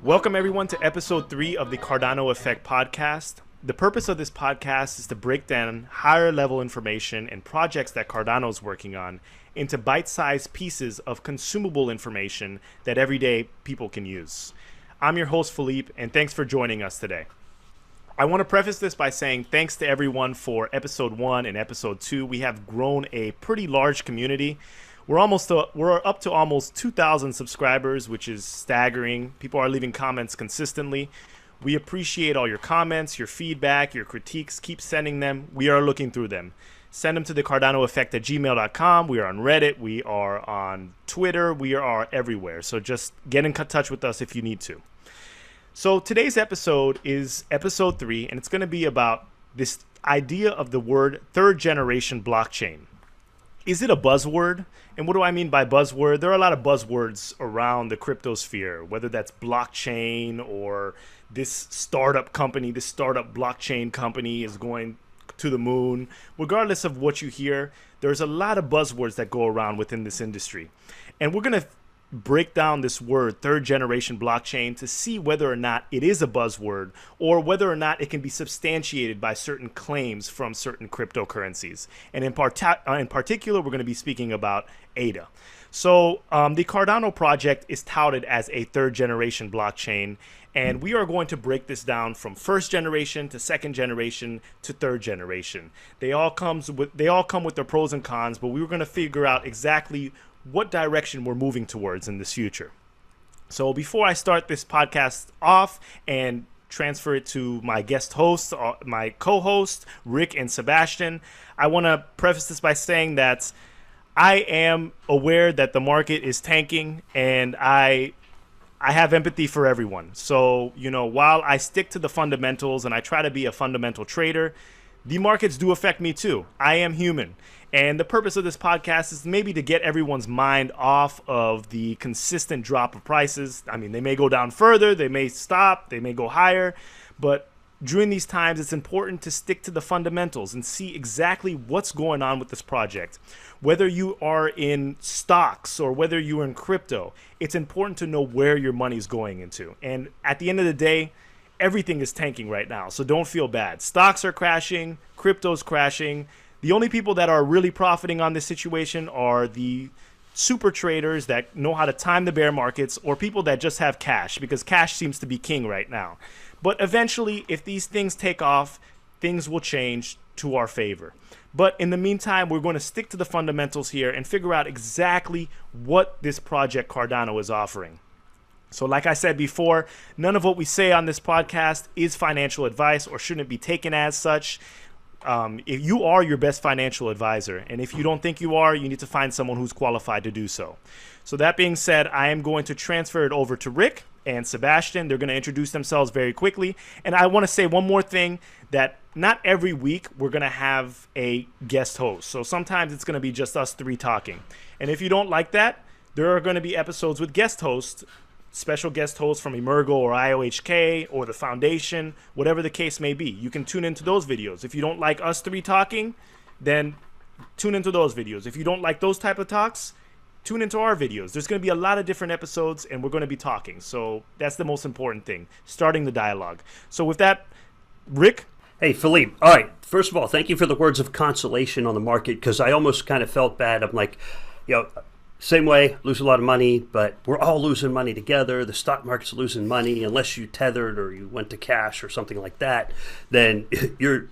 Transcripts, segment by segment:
Welcome everyone to episode 3 of the Cardano Effect podcast. The purpose of this podcast is to break down higher level information and projects that Cardano is working on into bite-sized pieces of consumable information that everyday people can use. I'm your host Philippe, and thanks for joining us today. I want to preface this by saying thanks to everyone for episode 1 and episode 2. We have grown a pretty large community. We're up to almost 2,000 subscribers, which is staggering. People are leaving comments consistently. We appreciate all your comments, your feedback, your critiques. Keep sending them. We are looking through them. Send them to thecardanoeffect@gmail.com. We are on Reddit. We are on Twitter. We are everywhere. So just get in touch with us if you need to. So today's episode is episode 3, and it's going to be about this idea of the word third generation blockchain. Is it a buzzword? And what do I mean by buzzword? There are a lot of buzzwords around the crypto sphere, whether that's blockchain or this startup company, this startup blockchain company is going to the moon. Regardless of what you hear, there's a lot of buzzwords that go around within this industry. And we're going to break down this word third generation blockchain to see whether or not it is a buzzword or whether or not it can be substantiated by certain claims from certain cryptocurrencies. And in particular, we're going to be speaking about ADA. So the Cardano project is touted as a third generation blockchain, and we are going to break this down from first generation to second generation to third generation. They all come with their pros and cons, but we were going to figure out exactly what direction we're moving towards in this future. So before I start this podcast off and transfer it to my guest hosts, my co-hosts, Rick and Sebastian, I want to preface this by saying that I am aware that the market is tanking, and I have empathy for everyone. So, while I stick to the fundamentals and I try to be a fundamental trader, the markets do affect me too. I am human. And the purpose of this podcast is maybe to get everyone's mind off of the consistent drop of prices. I mean, they may go down further, they may stop, they may go higher. But during these times, it's important to stick to the fundamentals and see exactly what's going on with this project. Whether you are in stocks or whether you're in crypto, it's important to know where your money's going into. And at the end of the day, everything is tanking right now, so don't feel bad. Stocks are crashing, crypto's crashing. The only people that are really profiting on this situation are the super traders that know how to time the bear markets, or people that just have cash, because cash seems to be king right now. But eventually, if these things take off, things will change to our favor. But in the meantime, we're going to stick to the fundamentals here and figure out exactly what this project Cardano is offering. So like I said before, none of what we say on this podcast is financial advice or shouldn't be taken as such. If you are your best financial advisor, and if you don't think you are, you need to find someone who's qualified to do so. So that being said, I am going to transfer it over to Rick and Sebastian. They're going to introduce themselves very quickly. And I want to say one more thing, that not every week we're going to have a guest host. So sometimes it's going to be just us three talking. And if you don't like that, there are going to be episodes with guest hosts, special guest hosts from Emergo or IOHK or the foundation, whatever the case may be. You can tune into those videos. If you don't like us three talking, then tune into those videos. If you don't like those type of talks, tune into our videos. There's going to be a lot of different episodes, and we're going to be talking. So that's the most important thing, starting the dialogue. So with that, Rick? Hey, Philippe. All right. First of all, thank you for the words of consolation on the market, because I almost kind of felt bad. I'm like, same way, lose a lot of money, but we're all losing money together. The stock market's losing money. Unless you tethered or you went to cash or something like that, then you're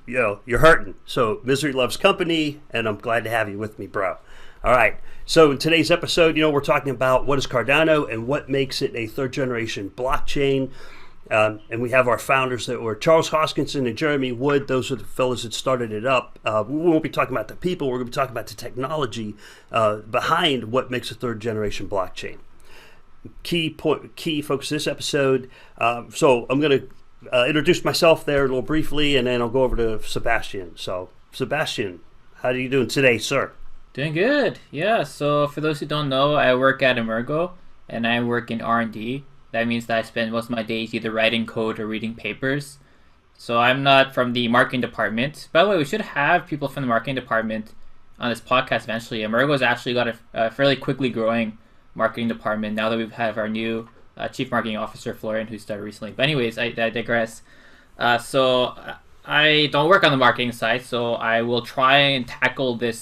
hurting. So misery loves company, and I'm glad to have you with me, bro. All right. So in today's episode, we're talking about what is Cardano and what makes it a third generation blockchain. And we have our founders that were Charles Hoskinson and Jeremy Wood. Those are the fellows that started it up. We won't be talking about the people. We're going to be talking about the technology behind what makes a third generation blockchain. Key focus this episode. So I'm going to introduce myself there a little briefly, and then I'll go over to Sebastian. So Sebastian, how are you doing today, sir? Doing good. Yeah. So for those who don't know, I work at Emergo, and I work in R&D. That means that I spend most of my days either writing code or reading papers. So I'm not from the marketing department. By the way, we should have people from the marketing department on this podcast eventually. Emergo's actually got a fairly quickly growing marketing department now that we have our new Chief Marketing Officer Florian, who started recently. But anyways, I digress. So I don't work on the marketing side, so I will try and tackle the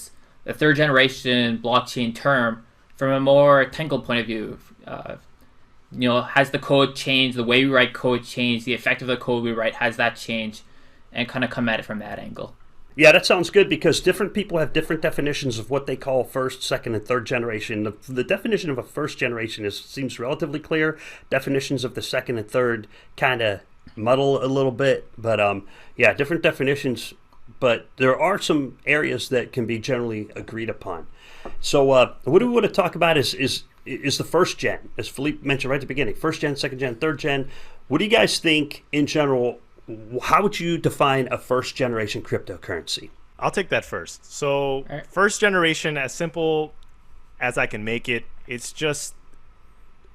third generation blockchain term from a more technical point of view. Has the code changed? The way we write code changed? The effect of the code we write, has that changed? And kind of come at it from that angle. Yeah, that sounds good because different people have different definitions of what they call first, second, and third generation. The definition of a first generation seems relatively clear. Definitions of the second and third kind of muddle a little bit, but different definitions. But there are some areas that can be generally agreed upon. So what we want to talk about is the first gen, as Philippe mentioned right at the beginning. First gen, second gen, third gen. What do you guys think in general? How would you define a first generation cryptocurrency? I'll take that first. So first generation, as simple as I can make it, it's just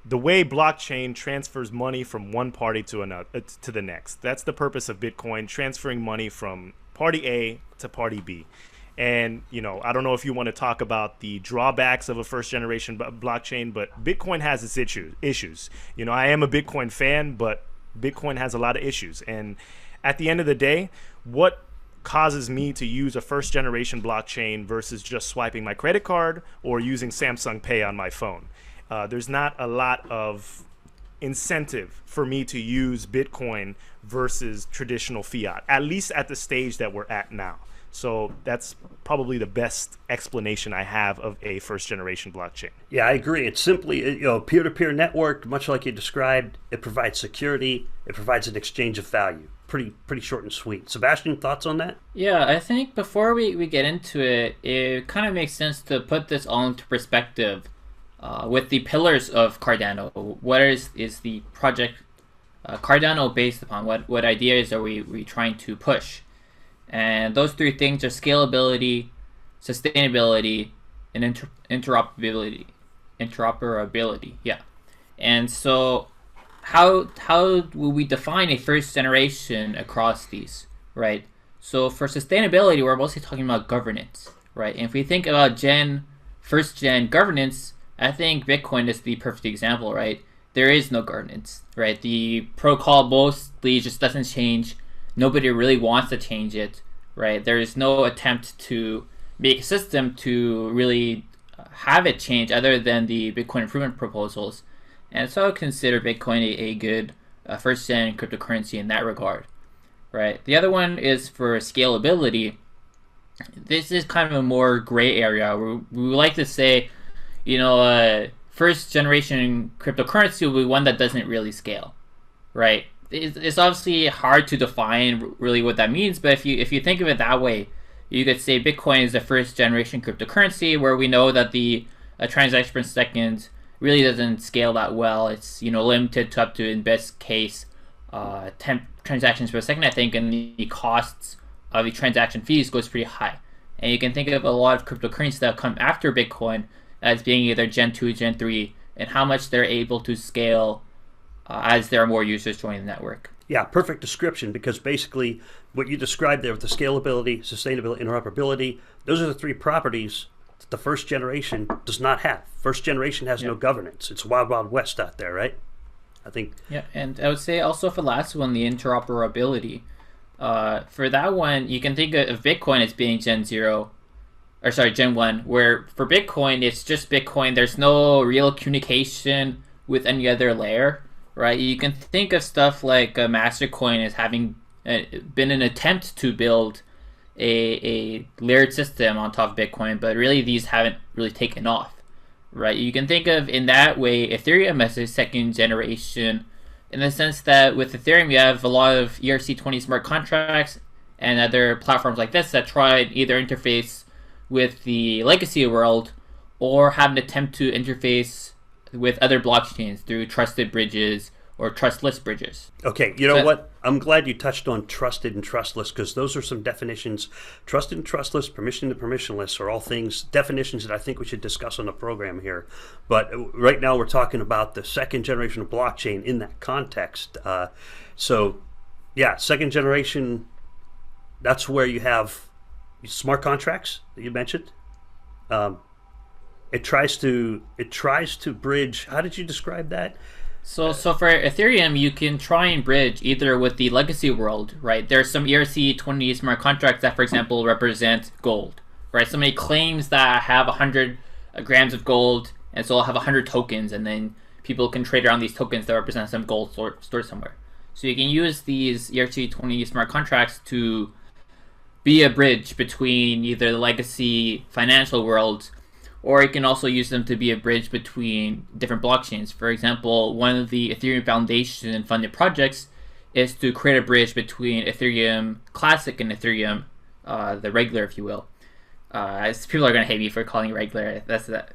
the way blockchain transfers money from one party to another to the next. That's the purpose of Bitcoin, transferring money from party A to party B. And, I don't know if you want to talk about the drawbacks of a first generation blockchain, but Bitcoin has its issues. I am a Bitcoin fan, but Bitcoin has a lot of issues. And at the end of the day, what causes me to use a first generation blockchain versus just swiping my credit card or using Samsung Pay on my phone? There's not a lot of incentive for me to use Bitcoin versus traditional fiat, at least at the stage that we're at now. So that's probably the best explanation I have of a first generation blockchain. Yeah, I agree. It's simply peer-to-peer network, much like you described. It provides security. It provides an exchange of value. Pretty short and sweet. Sebastian, thoughts on that? Yeah, I think before we get into it, it kind of makes sense to put this all into perspective with the pillars of Cardano. What is the project Cardano based upon? What ideas are we trying to push? And those three things are scalability, sustainability, and interoperability. Yeah. And so how will we define a first generation across these, right? So for sustainability, we're mostly talking about governance, right? And if we think about first gen governance, I think Bitcoin is the perfect example, right? There is no governance, right? The protocol mostly just doesn't change. Nobody really wants to change it, right? There is no attempt to make a system to really have it change other than the Bitcoin improvement proposals. And so I would consider Bitcoin a good first-gen cryptocurrency in that regard, right? The other one is for scalability. This is kind of a more gray area. We like to say, first-generation cryptocurrency will be one that doesn't really scale, right? It's obviously hard to define really what that means, but if you think of it that way, you could say Bitcoin is the first generation cryptocurrency where we know that the transaction per second really doesn't scale that well. It's limited to up to, in best case, 10 transactions per second, I think, and the costs of the transaction fees goes pretty high. And you can think of a lot of cryptocurrencies that come after Bitcoin as being either Gen 2, Gen 3, and how much they're able to scale as there are more users joining the network. Yeah, perfect description, because basically what you described there with the scalability, sustainability, interoperability, those are the three properties that the first generation does not have. First generation has no governance. It's wild, wild west out there, right? I think. Yeah, and I would say also for the last one, the interoperability. For that one, you can think of Bitcoin as being Gen 1, where for Bitcoin, it's just Bitcoin. There's no real communication with any other layer. Right, you can think of stuff like Mastercoin as having been an attempt to build a layered system on top of Bitcoin, but really these haven't really taken off. Right, you can think of in that way Ethereum as a second generation, in the sense that with Ethereum you have a lot of ERC20 smart contracts and other platforms like this that try and either interface with the legacy world or have an attempt to interface with other blockchains through trusted bridges or trustless bridges. Okay, you know what? I'm glad you touched on trusted and trustless, because those are some definitions. Trusted and trustless, permission to permissionless are all definitions that I think we should discuss on the program here. But right now we're talking about the second generation of blockchain in that context. Second generation, that's where you have smart contracts that you mentioned. It tries to bridge. How did you describe that? So for Ethereum, you can try and bridge either with the legacy world, right? There's some ERC20 smart contracts that, for example, represent gold, right? Somebody claims that I have 100 grams of gold, and so I'll have 100 tokens, and then people can trade around these tokens that represent some gold stored somewhere. So you can use these ERC20 smart contracts to be a bridge between either the legacy financial world, or you can also use them to be a bridge between different blockchains. For example, one of the Ethereum Foundation funded projects is to create a bridge between Ethereum Classic and Ethereum, the regular, if you will. People are going to hate me for calling it regular. That's that.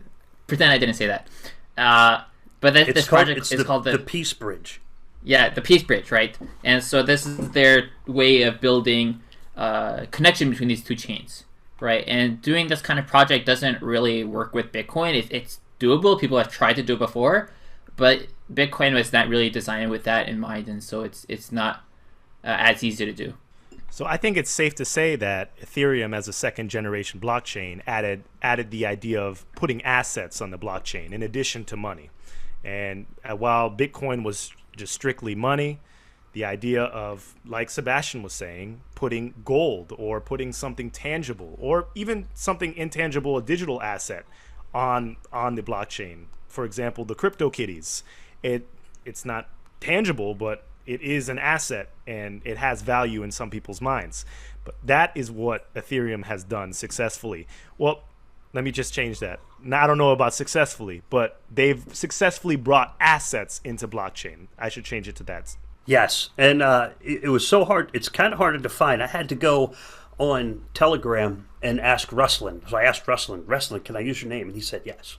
Pretend I didn't say that. But this project is called the Peace Bridge. Yeah, the Peace Bridge, right? And so this is their way of building connection between these two chains, right? And doing this kind of project doesn't really work with Bitcoin. It's doable. People have tried to do it before, but Bitcoin was not really designed with that in mind, and so it's not as easy to do. So I think it's safe to say that Ethereum, as a second generation blockchain, added the idea of putting assets on the blockchain in addition to money. And while Bitcoin was just strictly money, the idea of, like Sebastian was saying, putting gold or putting something tangible or even something intangible, a digital asset on the blockchain. For example, the CryptoKitties. It's not tangible, but it is an asset and it has value in some people's minds. But that is what Ethereum has done successfully. Well, let me just change that. Now, I don't know about successfully, but they've successfully brought assets into blockchain. I should change it to that. Yes, and it was so hard. It's kind of hard to define. I had to go on Telegram and ask Ruslan. So I asked Ruslan, can I use your name? And he said yes.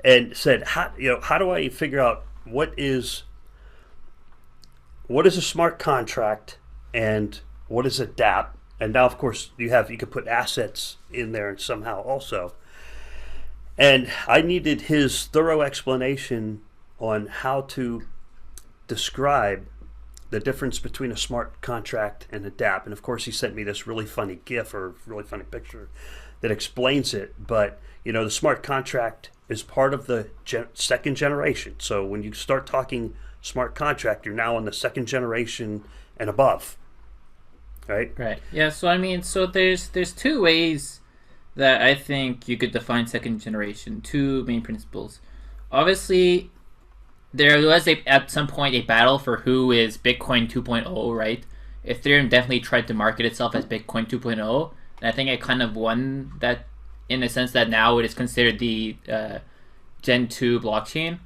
And said, how do I figure out what is a smart contract and what is a dApp? And now, of course, you could put assets in there somehow also. And I needed his thorough explanation on how to describe the difference between a smart contract and a dApp. And of course, he sent me this really funny GIF or really funny picture that explains it. But, the smart contract is part of the second generation. So when you start talking smart contract, you're now on the second generation and above. Right? Right. Yeah, so there's two ways that I think you could define second generation, two main principles. Obviously, there was at some point a battle for who is Bitcoin 2.0, right? Ethereum definitely tried to market itself as Bitcoin 2.0, and I think it kind of won that in the sense that now it is considered the Gen 2 blockchain.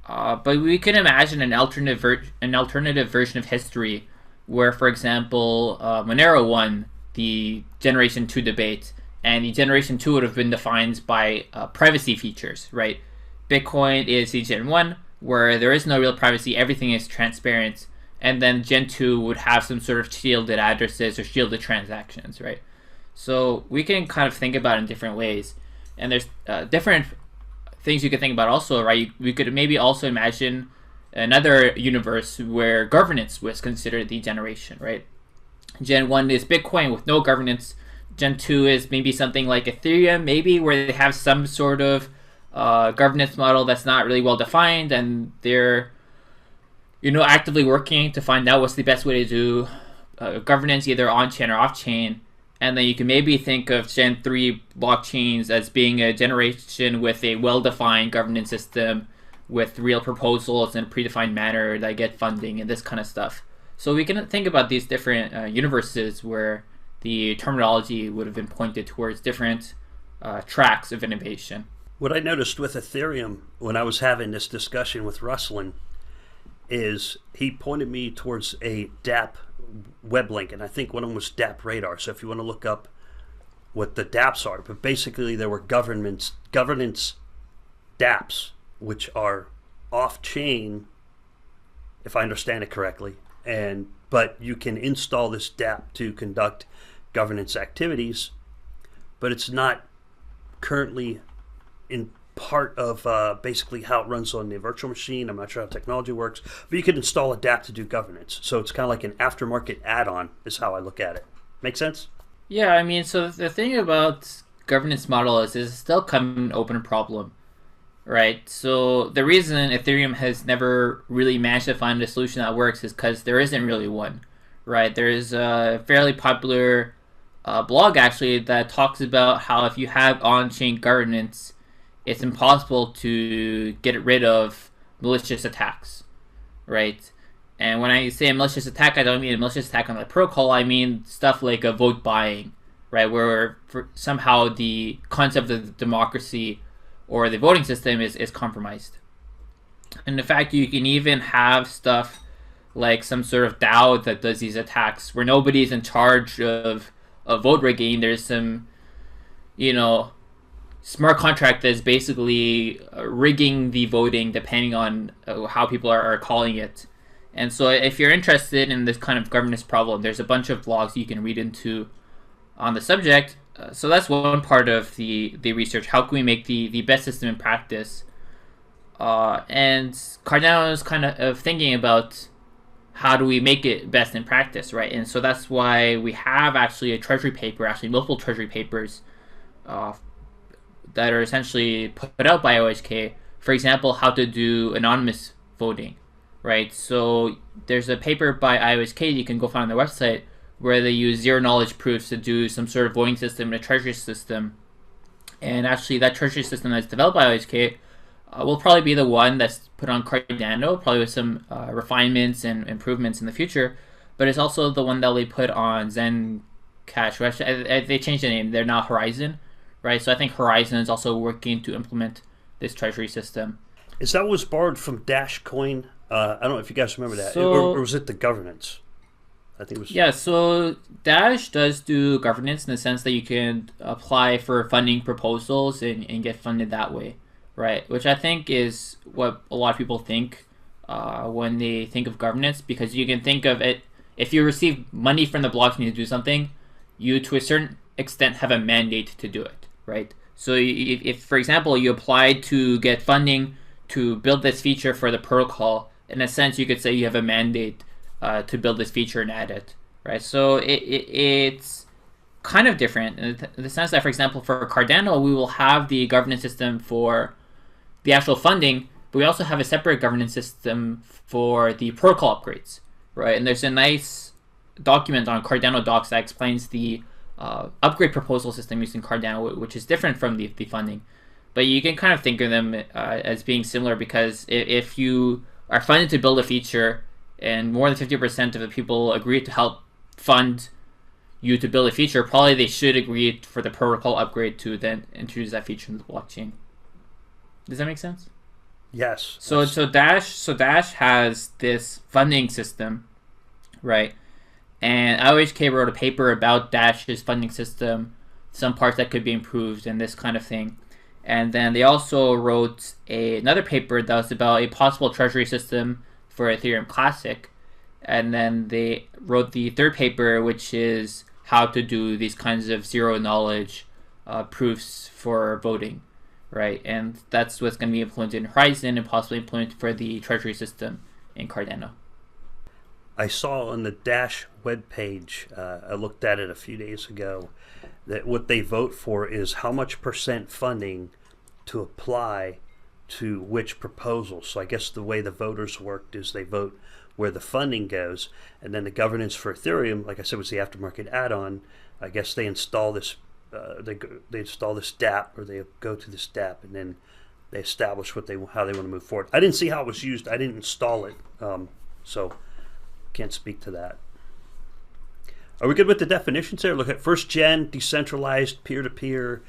But we can imagine an alternative version of history where, for example, Monero won the Generation 2 debate, and the Generation 2 would have been defined by privacy features, right? Bitcoin is the Gen 1, where there is no real privacy, everything is transparent, and then Gen 2 would have some sort of shielded addresses or shielded transactions, right? So we can kind of think about it in different ways, and there's different things you could think about also, right? We could maybe also imagine another universe where governance was considered the generation, right? Gen 1 is Bitcoin with no governance. Gen 2 is maybe something like Ethereum, maybe, where they have some sort of governance model that's not really well defined, and they're actively working to find out what's the best way to do governance either on-chain or off-chain. And then you can maybe think of Gen 3 blockchains as being a generation with a well-defined governance system with real proposals in a predefined manner that get funding and this kind of stuff. So we can think about these different universes where the terminology would have been pointed towards different tracks of innovation. What I noticed with Ethereum when I was having this discussion with Ruslan is he pointed me towards a dApp web link, and I think one of them was dApp Radar. So if you want to look up what the dApps are, but basically there were governance dApps, which are off-chain, if I understand it correctly, but you can install this dApp to conduct governance activities, but it's not currently in part of basically how it runs on the virtual machine. I'm not sure how technology works, but you can install a dApp to do governance. So it's kind of like an aftermarket add-on is how I look at it. Make sense? Yeah, so the thing about governance model is it's still kind of an open problem, right? So the reason Ethereum has never really managed to find a solution that works is because there isn't really one, right? There is a fairly popular blog actually that talks about how if you have on-chain governance, it's impossible to get rid of malicious attacks, right? And when I say a malicious attack, I don't mean a malicious attack on the protocol. I mean stuff like a vote buying, right? Where somehow the concept of democracy or the voting system is compromised. And in fact, you can even have stuff like some sort of DAO that does these attacks where nobody's in charge of vote rigging. There's some, smart contract that's basically rigging the voting depending on how people are calling it. And so if you're interested in this kind of governance problem, there's a bunch of blogs you can read into on the subject. So that's one part of the research. How can we make the best system in practice? And Cardano is kind of thinking about how do we make it best in practice, right? And so that's why we have actually a Treasury paper, actually multiple Treasury papers that are essentially put out by OHK. For example, how to do anonymous voting, right? So there's a paper by IOHK you can go find on their website where they use zero knowledge proofs to do some sort of voting system in a treasury system. And actually that treasury system that's developed by IOHK will probably be the one that's put on Cardano, probably with some refinements and improvements in the future. But it's also the one that they put on Zencash. Actually, they changed the name. They're now Horizon, right? So I think Horizon is also working to implement this treasury system. Is that what was borrowed from Dash Coin? I don't know if you guys remember that. So, or was it the governance? I think it was. Yeah, so Dash does do governance in the sense that you can apply for funding proposals and get funded that way, right? Which I think is what a lot of people think when they think of governance, because you can think of it, if you receive money from the blockchain to do something, you to a certain extent have a mandate to do it, right? So if for example, you applied to get funding to build this feature for the protocol, in a sense, you could say you have a mandate to build this feature and add it, right? So it's kind of different in the sense that, for example, for Cardano, we will have the governance system for the actual funding, but we also have a separate governance system for the protocol upgrades, right? And there's a nice document on Cardano docs that explains the upgrade proposal system using Cardano, which is different from the funding. But you can kind of think of them as being similar, because if you are funded to build a feature and more than 50% of the people agree to help fund you to build a feature, probably they should agree for the protocol upgrade to then introduce that feature into the blockchain. Does that make sense? Yes. So Dash has this funding system, right? And IOHK wrote a paper about Dash's funding system, some parts that could be improved and this kind of thing. And then they also wrote another paper that was about a possible treasury system for Ethereum Classic. And then they wrote the third paper, which is how to do these kinds of zero knowledge proofs for voting, right? And that's what's going to be implemented in Horizon and possibly implemented for the treasury system in Cardano. I saw on the Dash webpage, I looked at it a few days ago, that what they vote for is how much percent funding to apply to which proposal. So I guess the way the voters worked is they vote where the funding goes, and then the governance for Ethereum, like I said, was the aftermarket add-on. I guess they install this, they install this DApp, or they go to this DApp, and then they establish how they want to move forward. I didn't see how it was used. I didn't install it, so can't speak to that. Are we good with the definitions there? Look at first gen, decentralized, peer-to-peer,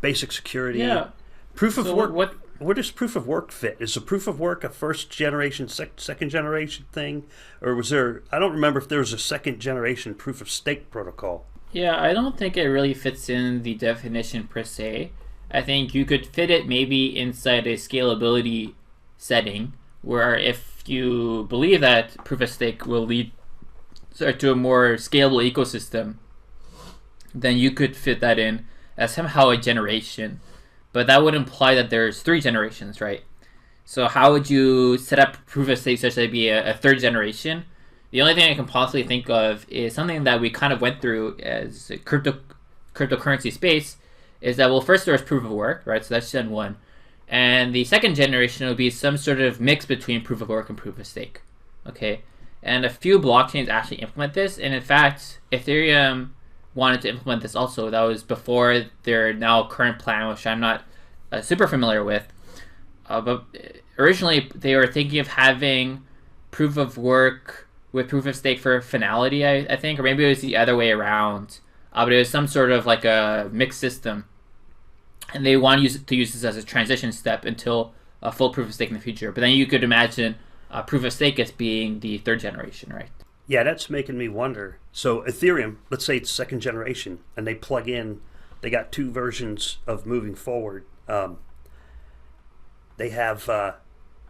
basic security. Yeah. Proof of work. Where does proof of work fit? Is the proof of work a first generation, second generation thing? Or was there, I don't remember if there was a second generation proof of stake protocol. Yeah, I don't think it really fits in the definition per se. I think you could fit it maybe inside a scalability setting, where if you believe that proof of stake will lead to a more scalable ecosystem, then you could fit that in as somehow a generation. But that would imply that there's 3 generations, right? So how would you set up proof of stake such that it'd be a 3rd generation? The only thing I can possibly think of is something that we kind of went through as a cryptocurrency space, is that, well, first there was proof of work, right? So that's Gen 1. And the second generation will be some sort of mix between proof of work and proof of stake. Okay, and a few blockchains actually implement this, and in fact, Ethereum wanted to implement this also. That was before their now current plan, which I'm not super familiar with. But originally, they were thinking of having proof of work with proof of stake for finality, I think, or maybe it was the other way around. But it was some sort of like a mixed system, and they want to use this as a transition step until a full proof of stake in the future. But then you could imagine proof of stake as being the third generation, right? Yeah, that's making me wonder. So Ethereum, let's say it's second generation, and they plug in, they got two versions of moving forward. They have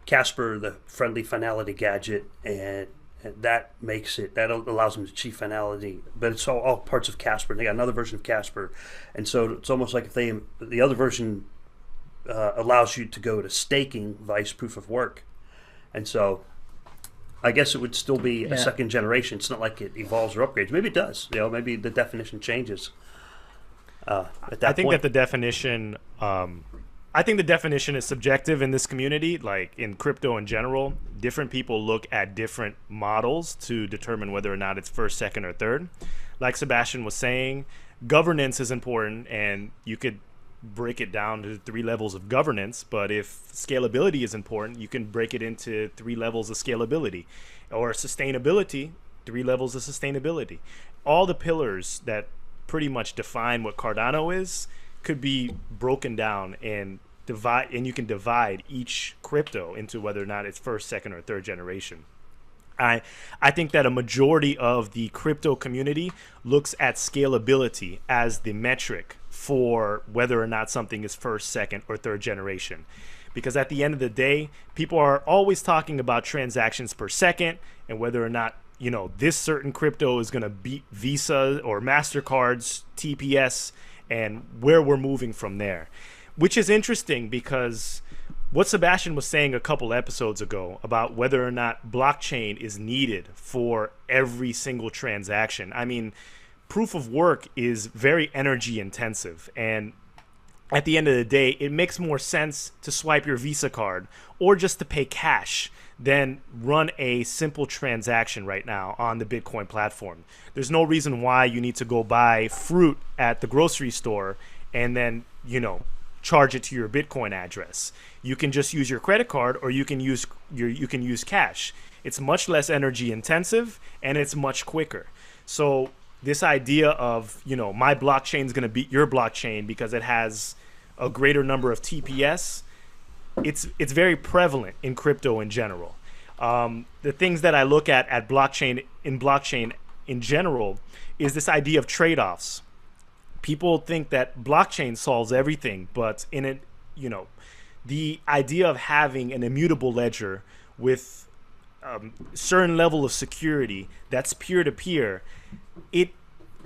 Casper, the friendly finality gadget, and that makes it, that allows them to achieve finality, but it's all parts of Casper. They got another version of Casper, and so it's almost like if the other version allows you to go to staking vice proof of work, and so I guess it would still be a second generation. It's not like it evolves or upgrades. Maybe it does. Maybe the definition changes. At that I think point. that the definition. I think the definition is subjective in this community, like in crypto in general. Different people look at different models to determine whether or not it's first, second, or third. Like Sebastian was saying, governance is important, and you could break it down to 3 levels of governance. But if scalability is important, you can break it into 3 levels of scalability. Or sustainability, 3 levels of sustainability. All the pillars that pretty much define what Cardano is could be broken down and you can divide each crypto into whether or not it's first, second, or third generation. I think that a majority of the crypto community looks at scalability as the metric for whether or not something is first, second, or third generation. Because at the end of the day, people are always talking about transactions per second and whether or not this certain crypto is going to beat Visa or MasterCard's TPS, and where we're moving from there, which is interesting because what Sebastian was saying a couple episodes ago about whether or not blockchain is needed for every single transaction. I mean, proof of work is very energy intensive, and at the end of the day, it makes more sense to swipe your Visa card or just to pay cash than run a simple transaction right now on the Bitcoin platform. There's no reason why you need to go buy fruit at the grocery store and then, charge it to your Bitcoin address. You can just use your credit card, or you can use cash. It's much less energy intensive and it's much quicker. So this idea of, my blockchain is going to beat your blockchain because it has a greater number of TPS, it's very prevalent in crypto in general. The things that I look at blockchain in general is this idea of trade-offs. People think that blockchain solves everything, but in it, the idea of having an immutable ledger with certain level of security that's peer-to-peer,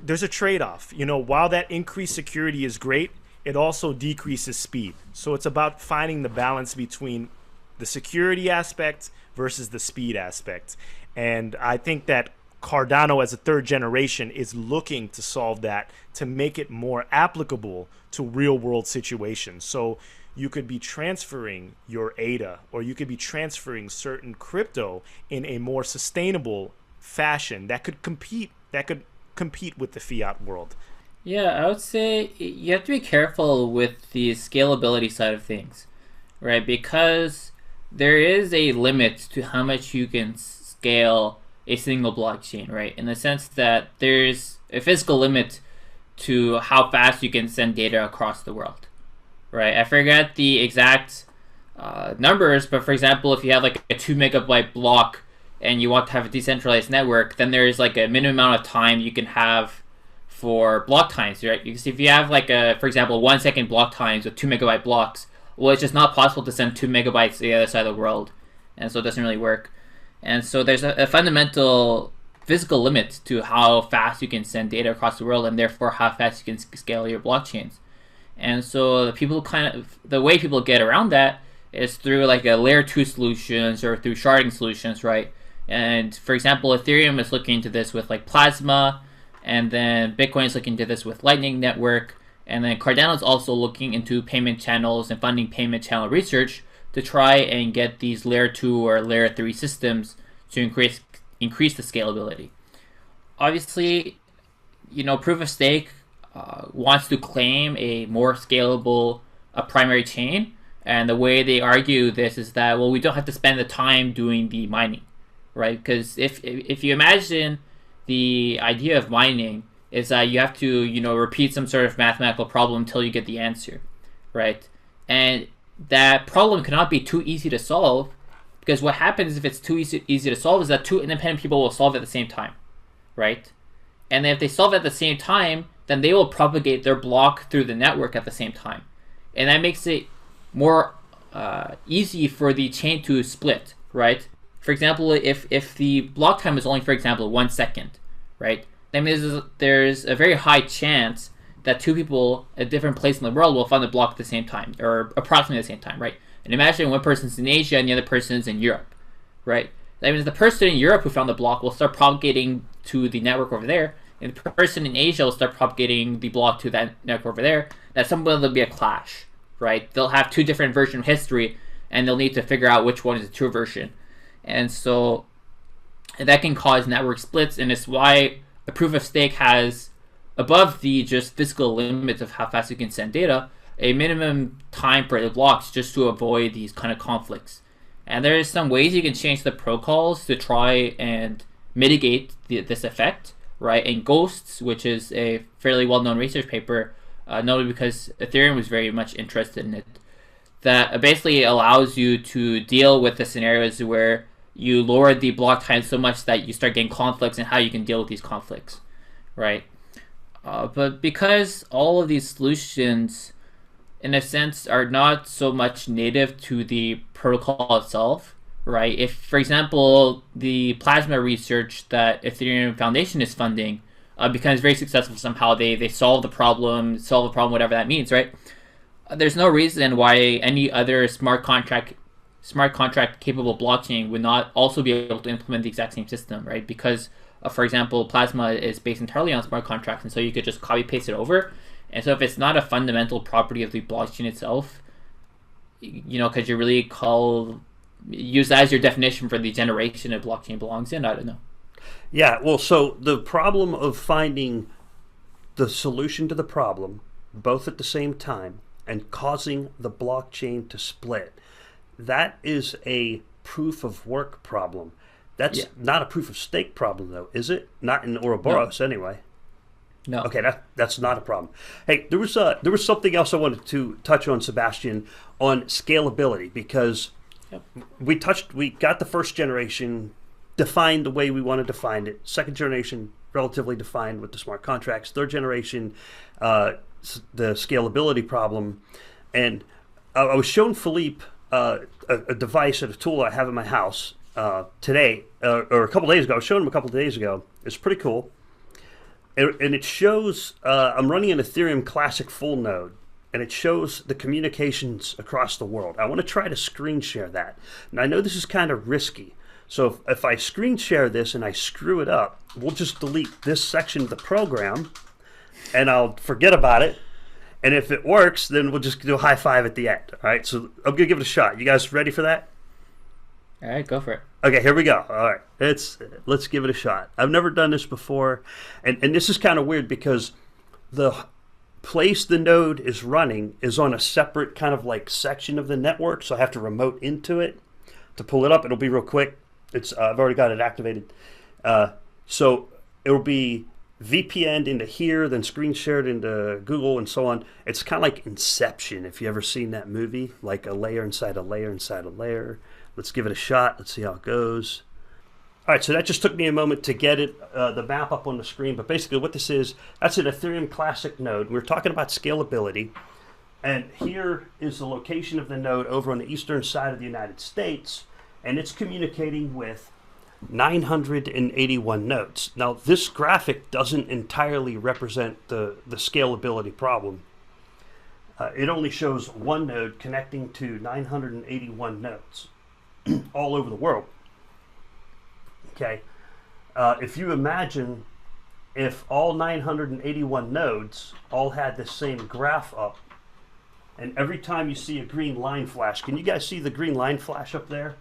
there's a trade-off. While that increased security is great, it also decreases speed. So it's about finding the balance between the security aspect versus the speed aspect. And I think that Cardano as a third generation is looking to solve that, to make it more applicable to real world situations. So you could be transferring your ADA, or you could be transferring certain crypto in a more sustainable fashion that could compete with the fiat world. Yeah, I would say you have to be careful with the scalability side of things, right? Because there is a limit to how much you can scale a single blockchain, right? In the sense that there's a physical limit to how fast you can send data across the world, right? I forget the exact numbers, but for example, if you have like a 2 megabyte block and you want to have a decentralized network, then there's like a minimum amount of time you can have for block times, right? Because if you have like for example, 1 second block times with 2 megabyte blocks, well, it's just not possible to send 2 megabytes to the other side of the world, and so it doesn't really work. And so there's a fundamental physical limit to how fast you can send data across the world, and therefore how fast you can scale your blockchains. And so the way people get around that is through like a layer 2 solutions or through sharding solutions, right? And for example, Ethereum is looking into this with like Plasma, and then Bitcoin is looking into this with Lightning Network, And then Cardano is also looking into payment channels and funding payment channel research to try and get these layer 2 or layer 3 systems to increase the scalability. Obviously, proof of stake wants to claim a more scalable primary chain. And the way they argue this is that, well, we don't have to spend the time doing the mining, right? Because if you imagine the idea of mining is that you have to, repeat some sort of mathematical problem until you get the answer, right? And that problem cannot be too easy to solve, because what happens if it's too easy to solve is that two independent people will solve it at the same time, right? And then if they solve it at the same time, then they will propagate their block through the network at the same time. And that makes it more easy for the chain to split, right? For example, if the block time is only, for example, 1 second, right? That means there's a very high chance that two people at different places in the world will find the block at the same time, or approximately the same time, right? And imagine one person's in Asia and the other person's in Europe, right? That means the person in Europe who found the block will start propagating to the network over there, and the person in Asia will start propagating the block to that network over there. At some point there'll be a clash, right? They'll have two different versions of history, and they'll need to figure out which one is the true version. And so that can cause network splits, and it's why a proof of stake has, above the just physical limits of how fast you can send data, a minimum time for the blocks just to avoid these kind of conflicts. And there's some ways you can change the protocols to try and mitigate this effect, right? And Ghosts, which is a fairly well-known research paper, notably because Ethereum was very much interested in it, that basically allows you to deal with the scenarios where you lower the block time so much that you start getting conflicts and how you can deal with these conflicts, right? But because all of these solutions, in a sense, are not so much native to the protocol itself, right? If, for example, the plasma research that Ethereum Foundation is funding becomes very successful somehow, they solve the problem, whatever that means, right? There's no reason why any other smart contract capable blockchain would not also be able to implement the exact same system, right? Because, for example, Plasma is based entirely on smart contracts, and so you could just copy paste it over. And so if it's not a fundamental property of the blockchain itself, could you really use that as your definition for the generation a blockchain belongs in? I don't know. Yeah, well, so the problem of finding the solution to the problem both at the same time and causing the blockchain to split, that is a proof of work problem. That's not a proof of stake problem, though, is it? Not in Ouroboros, anyway. No. Okay, that's not a problem. Hey, there was something else I wanted to touch on, Sebastian, on scalability, because we got the first generation defined the way we wanted to find it. Second generation, relatively defined with the smart contracts. Third generation, the scalability problem. And I was showing Philippe a device and a tool I have in my house today, or a couple days ago. I was showing him a couple days ago. It's pretty cool. And it shows, I'm running an Ethereum Classic full node, and it shows the communications across the world. I want to try to screen share that. And I know this is kind of risky. So if I screen share this and I screw it up, we'll just delete this section of the program, and I'll forget about it. And if it works, then we'll just do a high five at the end. All right, so I'm going to give it a shot. You guys ready for that? All right, go for it. Okay, here we go. All right, let's give it a shot. I've never done this before, and this is kind of weird because the place the node is running is on a separate kind of like section of the network, so I have to remote into it to pull it up. It'll be real quick. I've already got it activated. So it'll be VPN'd into here, then screen shared into Google and so on. It's kind of like Inception, if you ever seen that movie, like a layer inside a layer inside a layer. Let's give it a shot. Let's see how it goes. All right, so that just took me a moment to get the map up on the screen. But basically what this is, that's an Ethereum Classic node. We're talking about scalability. And here is the location of the node over on the eastern side of the United States. And it's communicating with 981 nodes. Now, this graphic doesn't entirely represent the scalability problem. It only shows one node connecting to 981 nodes all over the world. Okay, if you imagine if all 981 nodes all had the same graph up, and every time you see a green line flash, can you guys see the green line flash up there?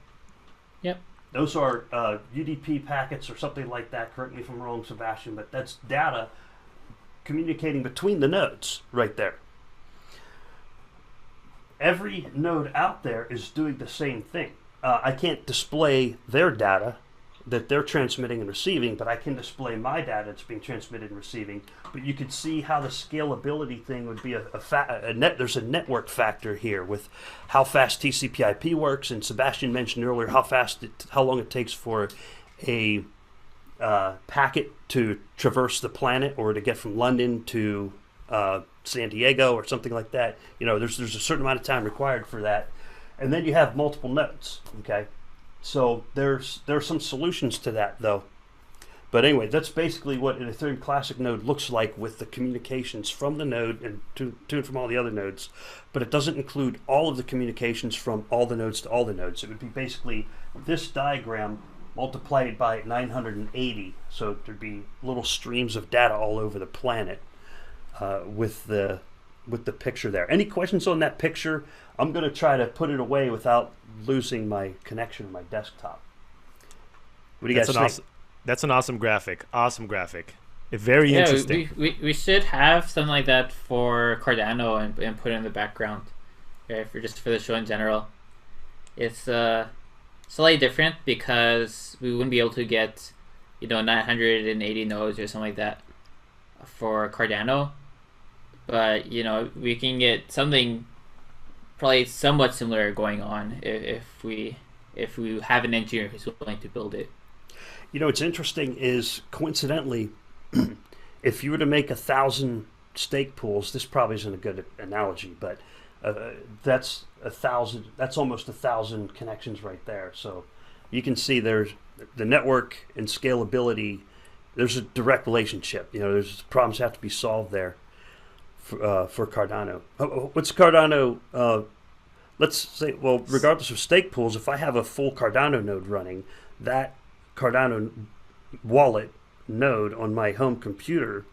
Yep. Those are UDP packets or something like that. Correct me if I'm wrong, Sebastian, but that's data communicating between the nodes right there. Every node out there is doing the same thing. I can't display their data that they're transmitting and receiving, but I can display my data that's being transmitted and receiving. But you can see how the scalability thing would be there's a network factor here with how fast TCP/IP works, and Sebastian mentioned earlier how long it takes for a packet to traverse the planet or to get from London to San Diego or something like that. You know, there's a certain amount of time required for that, and then you have multiple nodes. Okay. So there's some solutions to that, though. But anyway, that's basically what an Ethereum Classic node looks like with the communications from the node and to and from all the other nodes. But it doesn't include all of the communications from all the nodes to all the nodes. It would be basically this diagram multiplied by 980. So there'd be little streams of data all over the planet with the picture there. Any questions on that picture? I'm going to try to put it away without losing my connection to my desktop. What do you guys think? That's an awesome graphic. Awesome graphic. Very interesting. We should have something like that for Cardano and put it in the background, right? For the show in general. It's slightly different because we wouldn't be able to get 980 nodes or something like that for Cardano. But we can get something probably somewhat similar going on if we have an engineer who's willing to build it. What's interesting is, coincidentally, if you were to make 1,000 stake pools, this probably isn't a good analogy, but that's 1,000. That's almost 1,000 connections right there. So you can see there's the network and scalability. There's a direct relationship. There's problems that have to be solved there. For Cardano. What's Cardano? Let's say, well, regardless of stake pools, if I have a full Cardano node running, that Cardano wallet node on my home computer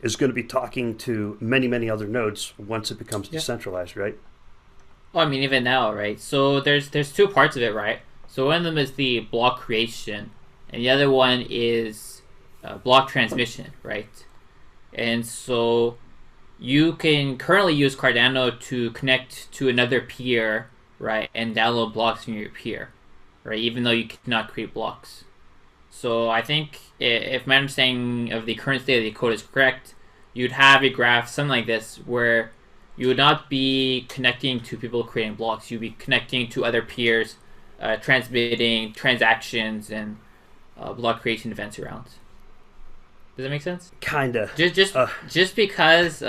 is going to be talking to many, many other nodes once it becomes decentralized, right? Well, I mean, even now, right? So there's two parts of it, right? So one of them is the block creation, and the other one is block transmission, right? And so you can currently use Cardano to connect to another peer, right, and download blocks from your peer, right, even though you cannot create blocks. So I think if my understanding of the current state of the code is correct, you'd have a graph, something like this, where you would not be connecting to people creating blocks. You'd be connecting to other peers, transmitting transactions and block creation events around. Does that make sense? Kinda. Just because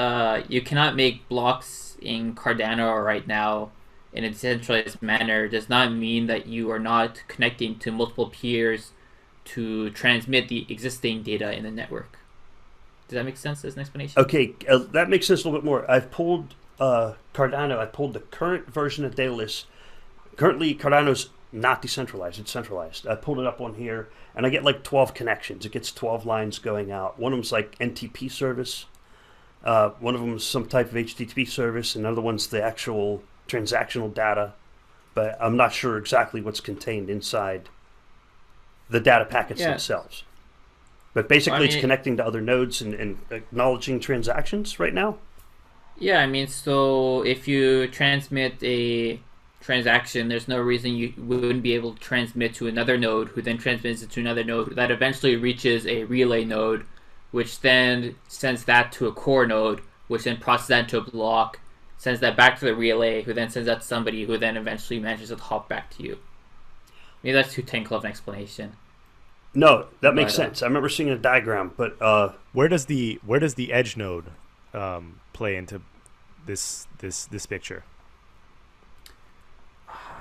you cannot make blocks in Cardano right now in a decentralized manner does not mean that you are not connecting to multiple peers to transmit the existing data in the network. Does that make sense as an explanation? Okay, that makes sense a little bit more. I've pulled Cardano. I pulled the current version of Daedalus. Currently, Cardano's not decentralized. It's centralized. I pulled it up on here, and I get like 12 connections. It gets 12 lines going out. One of them's like NTP service. One of them is some type of HTTP service. Another one's the actual transactional data. But I'm not sure exactly what's contained inside the data packets themselves. But basically, it's connecting to other nodes and acknowledging transactions right now. Yeah, I mean, so if you transmit a transaction, there's no reason you wouldn't be able to transmit to another node, who then transmits it to another node that eventually reaches a relay node, which then sends that to a core node, which then processes that into a block, sends that back to the relay, who then sends that to somebody, who then eventually manages to hop back to you. Maybe that's too technical of an explanation. No, that makes sense. I remember seeing a diagram, but where does the edge node play into this picture?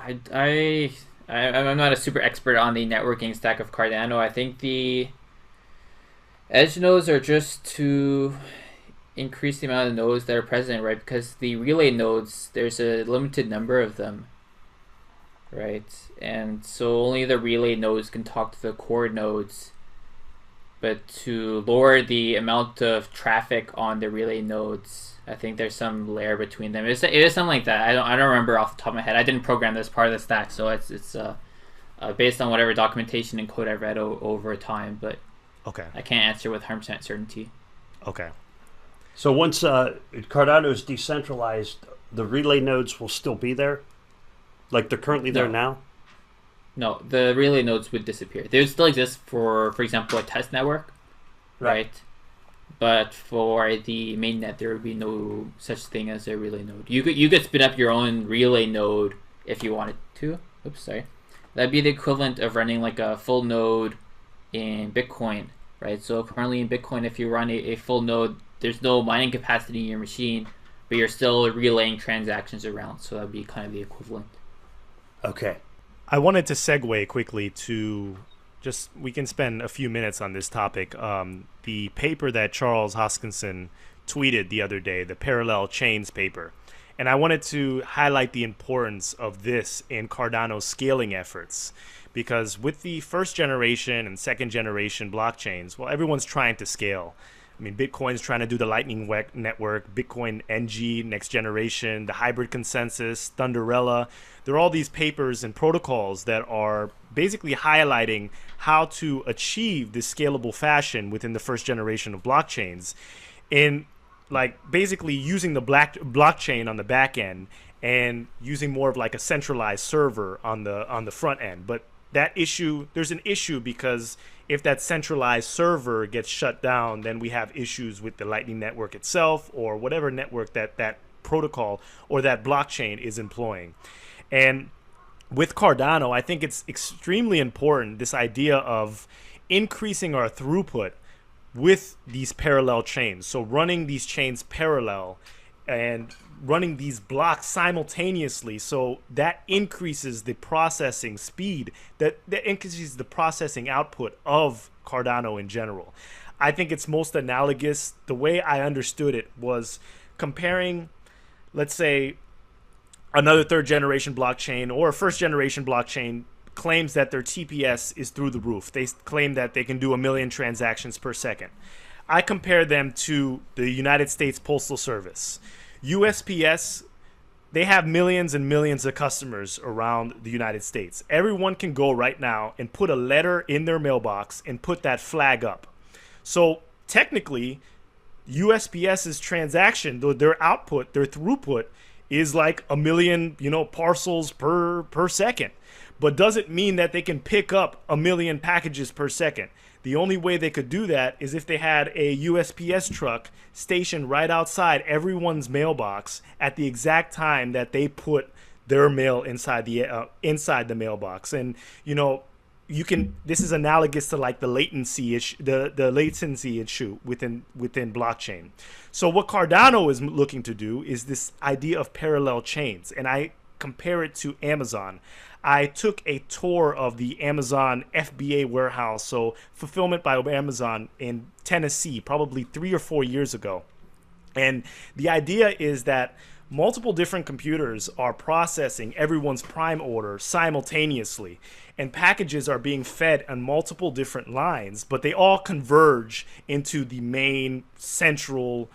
I'm not a super expert on the networking stack of Cardano. I think the edge nodes are just to increase the amount of nodes that are present, right? Because the relay nodes, there's a limited number of them, right? And so only the relay nodes can talk to the core nodes. but to lower the amount of traffic on the relay nodes, I think there's some layer between them. It is something like that. I don't remember off the top of my head. I didn't program this part of the stack, so it's based on whatever documentation and code I read over time. But okay, I can't answer with 100% certainty. Okay. So once Cardano is decentralized, the relay nodes will still be there, like they're currently there now. No, the relay nodes would disappear. They would still exist for example, a test network, right? But for the mainnet, there would be no such thing as a relay node. You could spin up your own relay node if you wanted to. Oops, sorry. That'd be the equivalent of running like a full node in Bitcoin, right? So currently in Bitcoin, if you run a full node, there's no mining capacity in your machine, but you're still relaying transactions around. So that'd be kind of the equivalent. Okay. I wanted to segue quickly to we can spend a few minutes on this topic. The paper that Charles Hoskinson tweeted the other day, the parallel chains paper. And I wanted to highlight the importance of this in Cardano's scaling efforts, because with the first generation and second generation blockchains, well, everyone's trying to scale. I mean, Bitcoin's trying to do the Lightning Network, Bitcoin NG, next generation, the hybrid consensus, Thunderella. There are all these papers and protocols that are basically highlighting how to achieve this scalable fashion within the first generation of blockchains in like basically using the blockchain on the back end and using more of like a centralized server on the front end. But there's an issue because if that centralized server gets shut down, then we have issues with the Lightning Network itself or whatever network that protocol or that blockchain is employing. And with Cardano, I think it's extremely important, this idea of increasing our throughput with these parallel chains. So running these chains parallel and running these blocks simultaneously, so that increases the processing speed, that increases the processing output of Cardano in general. I think it's most analogous. The way I understood it was comparing, let's say, another third generation blockchain or a first generation blockchain claims that their TPS is through the roof. They claim that they can do 1 million transactions per second. I compare them to the United States Postal Service. USPS, they have millions and millions of customers around the United States. Everyone can go right now and put a letter in their mailbox and put that flag up. So technically, USPS's transaction, their output, their throughput is like 1 million, parcels per second, but doesn't mean that they can pick up 1 million packages per second. The only way they could do that is if they had a USPS truck stationed right outside everyone's mailbox at the exact time that they put their mail inside the mailbox. And this is analogous to like the latency issue, the latency issue within blockchain. So what Cardano is looking to do is this idea of parallel chains, and I compare it to Amazon. I took a tour of the Amazon FBA warehouse, so fulfillment by Amazon in Tennessee, probably 3 or 4 years ago. And the idea is that multiple different computers are processing everyone's prime order simultaneously, and packages are being fed on multiple different lines, but they all converge into the main central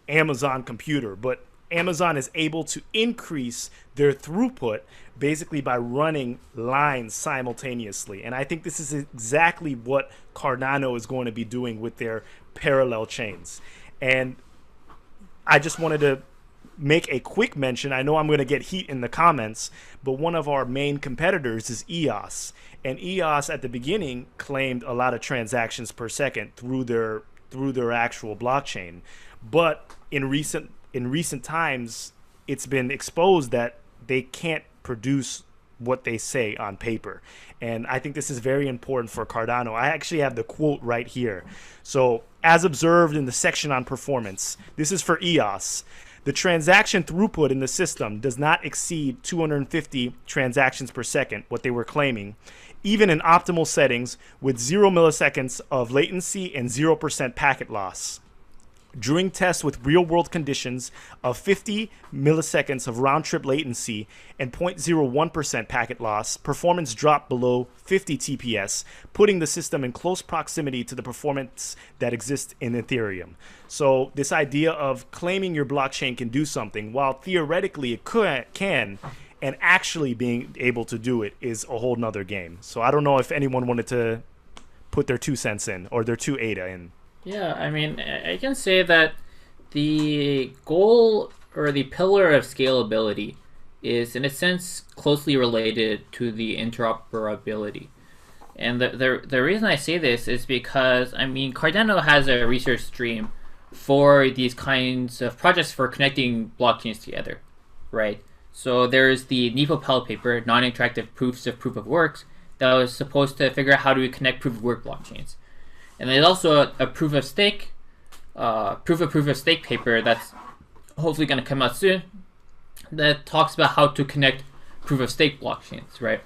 Amazon computer. But Amazon is able to increase their throughput basically by running lines simultaneously. And I think this is exactly what Cardano is going to be doing with their parallel chains. And I just wanted to make a quick mention. I know I'm going to get heat in the comments, but one of our main competitors is EOS. And EOS at the beginning claimed a lot of transactions per second through their actual blockchain. But in recent times, it's been exposed that they can't produce what they say on paper. And I think this is very important for Cardano. I actually have the quote right here. So, as observed in the section on performance, this is for EOS. The transaction throughput in the system does not exceed 250 transactions per second, what they were claiming, even in optimal settings with 0 milliseconds of latency and 0% packet loss. During tests with real-world conditions of 50 milliseconds of round-trip latency and 0.01% packet loss, performance dropped below 50 TPS, putting the system in close proximity to the performance that exists in Ethereum. So this idea of claiming your blockchain can do something, while theoretically it can, and actually being able to do it is a whole nother game. So I don't know if anyone wanted to put their 2 cents in, or their 2 ADA in. Yeah, I mean, I can say that the goal or the pillar of scalability is, in a sense, closely related to the interoperability. And the reason I say this is because, I mean, Cardano has a research stream for these kinds of projects for connecting blockchains together, right? So there's the NepoPel paper, Non-Interactive Proofs of Proof of Works, that was supposed to figure out how do we connect proof of work blockchains. And there's also a proof of stake paper that's hopefully going to come out soon that talks about how to connect proof of stake blockchains, right?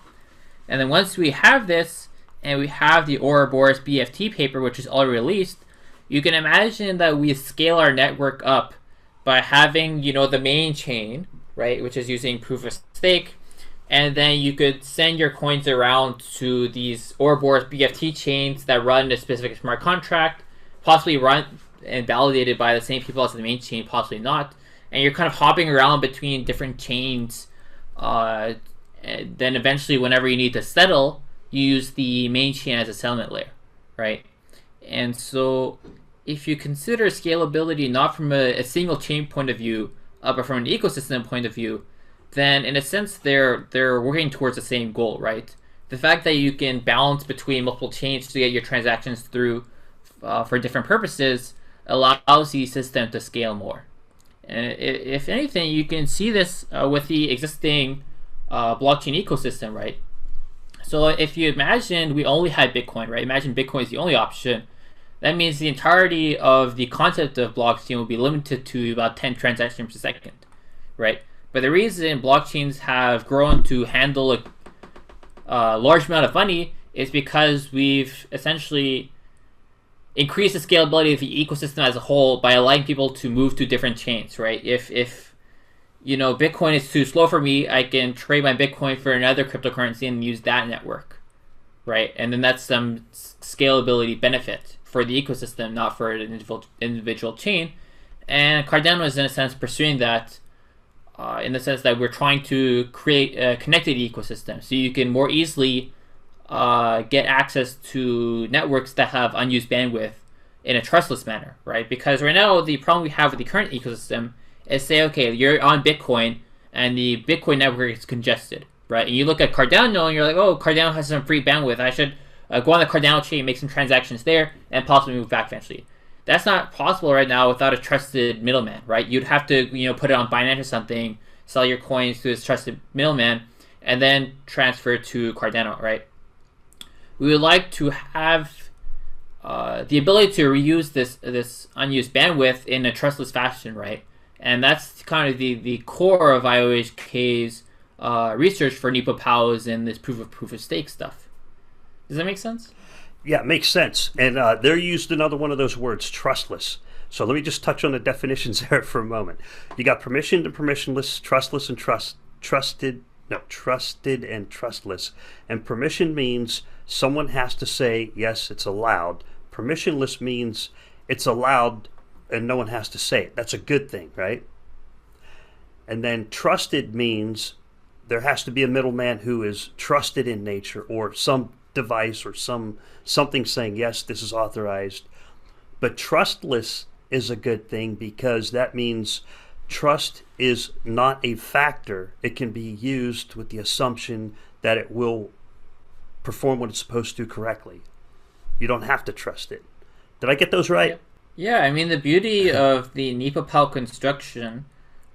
And then once we have this, and we have the Ouroboros BFT paper, which is already released, you can imagine that we scale our network up by having, the main chain, right, which is using proof of stake, and then you could send your coins around to these Ouroboros BFT chains that run a specific smart contract, possibly run and validated by the same people as the main chain, possibly not. And you're kind of hopping around between different chains. And then eventually, whenever you need to settle, you use the main chain as a settlement layer, right? And so if you consider scalability not from a single chain point of view, but from an ecosystem point of view, then in a sense they're working towards the same goal, right? The fact that you can balance between multiple chains to get your transactions through for different purposes allows the system to scale more. And if anything, you can see this with the existing blockchain ecosystem, right? So if you imagine we only had Bitcoin, right? Imagine Bitcoin is the only option. That means the entirety of the concept of blockchain will be limited to about 10 transactions per second, right? But the reason blockchains have grown to handle a large amount of money is because we've essentially increased the scalability of the ecosystem as a whole by allowing people to move to different chains, right? If Bitcoin is too slow for me, I can trade my Bitcoin for another cryptocurrency and use that network, right? And then that's some scalability benefit for the ecosystem, not for an individual chain. And Cardano is, in a sense, pursuing that in the sense that we're trying to create a connected ecosystem so you can more easily get access to networks that have unused bandwidth in a trustless manner, right? Because right now, the problem we have with the current ecosystem is, say, okay, you're on Bitcoin and the Bitcoin network is congested, right? And you look at Cardano and you're like, oh, Cardano has some free bandwidth. I should go on the Cardano chain, make some transactions there, and possibly move back eventually. That's not possible right now without a trusted middleman, right? You'd have to, put it on Binance or something, sell your coins to this trusted middleman, and then transfer to Cardano, right? We would like to have the ability to reuse this unused bandwidth in a trustless fashion, right? And that's kind of the core of IOHK's research for NepoPows and this proof of stake stuff. Does that make sense? Yeah, it makes sense. And they're used another one of those words, trustless. So let me just touch on the definitions there for a moment. You got permissioned and permissionless, trustless and trusted and trustless. And permission means someone has to say, yes, it's allowed. Permissionless means it's allowed and no one has to say it. That's a good thing, right? And then trusted means there has to be a middleman who is trusted in nature, or some device or something saying, yes, this is authorized. But trustless is a good thing because that means trust is not a factor. It can be used with the assumption that it will perform what it's supposed to correctly. You don't have to trust it. Did I get those right? Yeah, I mean, the beauty of the NepoPel construction,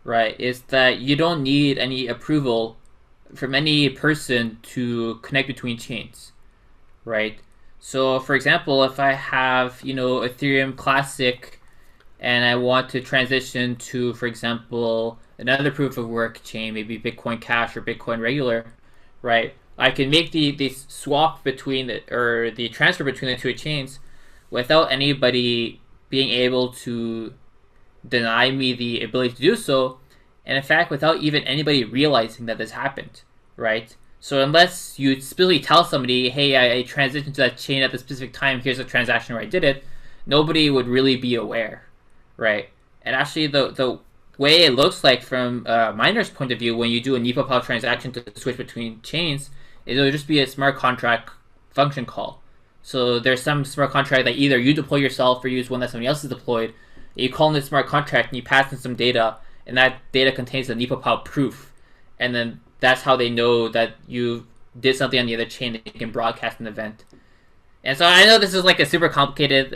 right, is that you don't need any approval from any person to connect between chains, right? So, for example, if I have, Ethereum Classic and I want to transition to, for example, another proof of work chain, maybe Bitcoin Cash or Bitcoin Regular, right? I can make the swap between the transfer between the two chains without anybody being able to deny me the ability to do so, and in fact, without even anybody realizing that this happened, right? So unless you specifically tell somebody, hey, I transitioned to that chain at the specific time, here's a transaction where I did it, nobody would really be aware, right? And actually, the way it looks like from a miner's point of view, when you do a NEPA transaction to switch between chains, it'll just be a smart contract function call. So there's some smart contract that either you deploy yourself or use one that somebody else has deployed. You call in the smart contract and you pass in some data, and that data contains a NEPA proof. And then that's how they know that you did something on the other chain that you can broadcast an event. And so I know this is like a super complicated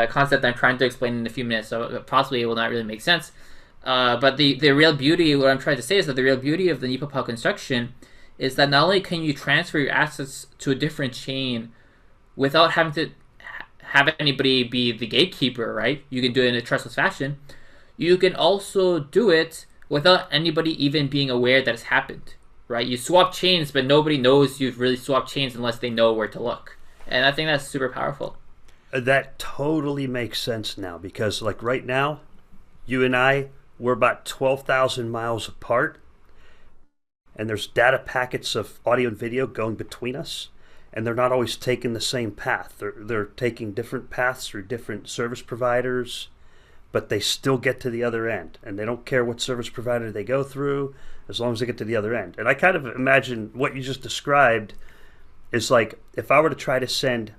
concept I'm trying to explain in a few minutes, so possibly it will not really make sense. But the real beauty, what I'm trying to say is that the real beauty of the NEPA construction is that not only can you transfer your assets to a different chain without having to have anybody be the gatekeeper, right? You can do it in a trustless fashion. You can also do it without anybody even being aware that it's happened, right? You swap chains, but nobody knows you've really swapped chains unless they know where to look. And I think that's super powerful. That totally makes sense now, because like right now, you and I, we're about 12,000 miles apart, and there's data packets of audio and video going between us, and they're not always taking the same path. They're taking different paths through different service providers, but they still get to the other end, and they don't care what service provider they go through as long as they get to the other end. And I kind of imagine what you just described is like if I were to try to send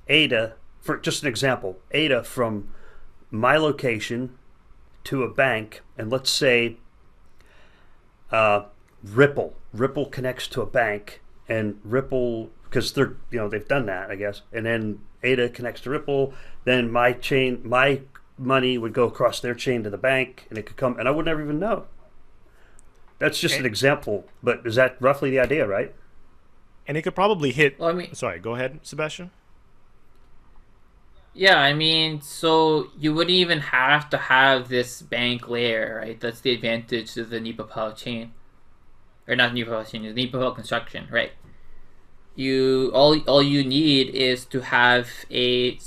ADA, for just an example, ADA from my location to a bank, and let's say Ripple connects to a bank, and Ripple, because they've done that, I guess, and then ADA connects to Ripple, then my money would go across their chain to the bank, and it could come, and I would never even know. That's just an example, but is that roughly the idea, right? And it could probably hit. Well, I mean, sorry, go ahead, Sebastian. Yeah, I mean, so you wouldn't even have to have this bank layer, right? That's the advantage of the NEPA chain, or not NEPA chain, the NEPA construction, right? All you need is to have a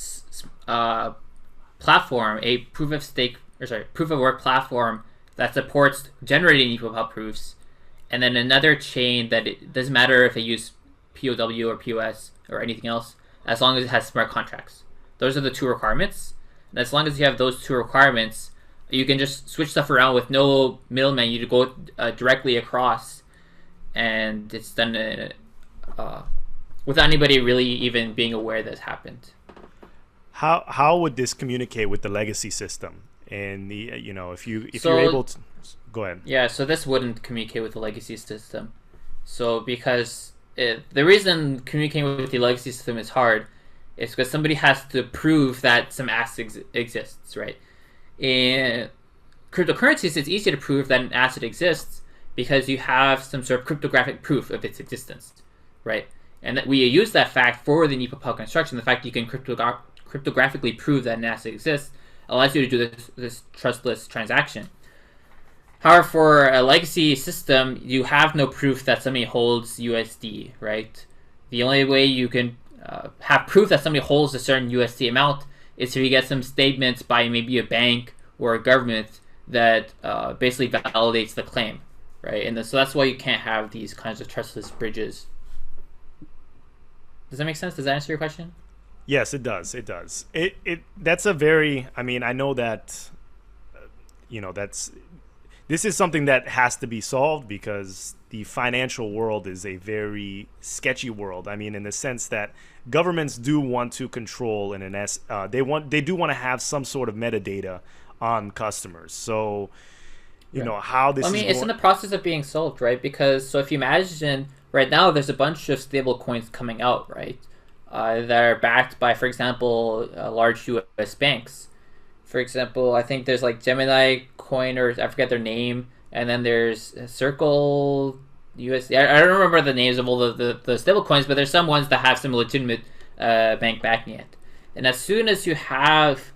platform, a proof of work platform that supports generating NEPA proofs, and then another chain that it doesn't matter if they use POW or POS or anything else, as long as it has smart contracts. Those are the two requirements. And as long as you have those two requirements, you can just switch stuff around with no middleman. You go directly across, and it's done without anybody really even being aware that it's happened. How would this communicate with the legacy system? And the if you're able to go ahead. Yeah, so this wouldn't communicate with the legacy system. So because the reason communicating with the legacy system is hard is because somebody has to prove that some asset exists, right? In cryptocurrencies, it's easy to prove that an asset exists because you have some sort of cryptographic proof of its existence, right? And that we use that fact for the NEPA construction. The fact that you can cryptographically prove that an asset exists allows you to do this trustless transaction. However, for a legacy system, you have no proof that somebody holds USD, right? The only way you can have proof that somebody holds a certain USD amount is if you get some statements by maybe a bank or a government that basically validates the claim, right? And so that's why you can't have these kinds of trustless bridges. Does that make sense? Does that answer your question? Yes, it does. It does. That's a very. I mean, I know that. This is something that has to be solved because the financial world is a very sketchy world. I mean, in the sense that governments do want to control they do want to have some sort of metadata on customers. So, how this. It's in the process of being solved, right? Because if you imagine right now, there's a bunch of stable coins coming out, right? That are backed by, for example, large U.S. banks. For example, I think there's like Gemini coin, or I forget their name, and then there's Circle USD. I don't remember the names of all the stable coins, but there's some ones that have some legitimate bank backing it. And as soon as you have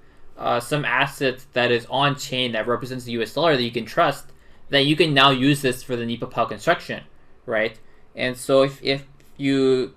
some asset that is on chain that represents the US dollar that you can trust, then you can now use this for the NEPA construction, right? And so if you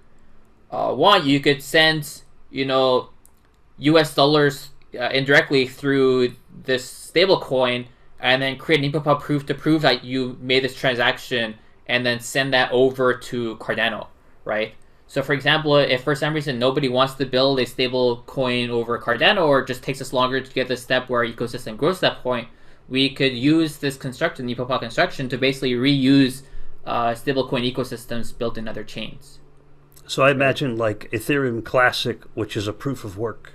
want, you could send US dollars indirectly through this stable coin, and then create an ePOP proof to prove that you made this transaction, and then send that over to Cardano, right? So for example, if for some reason nobody wants to build a stable coin over Cardano, or it just takes us longer to get the step where our ecosystem grows to that point, we could use this construction, ePOP construction, to basically reuse stablecoin ecosystems built in other chains. So I imagine like Ethereum Classic, which is a proof of work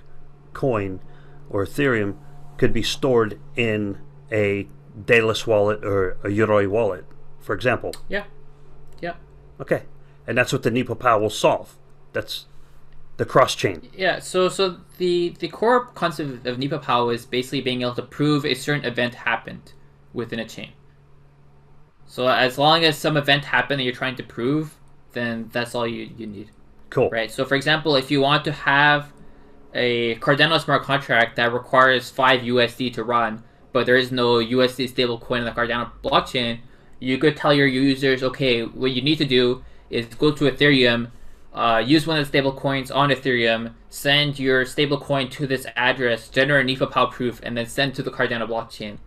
coin, or Ethereum, could be stored in a Daedalus wallet or a Yoroi wallet, for example. Yeah. Okay. And that's what the NepoPow will solve. That's the cross-chain. Yeah, so the core concept of NepoPow is basically being able to prove a certain event happened within a chain. So as long as some event happened that you're trying to prove, then that's all you need. Cool. Right. So for example, if you want to have a Cardano smart contract that requires 5 USD to run, but there is no USD stablecoin in the Cardano blockchain, you could tell your users, okay, what you need to do is go to Ethereum, use one of the stablecoins on Ethereum, send your stablecoin to this address, generate an NepoPow proof, and then send to the Cardano blockchain.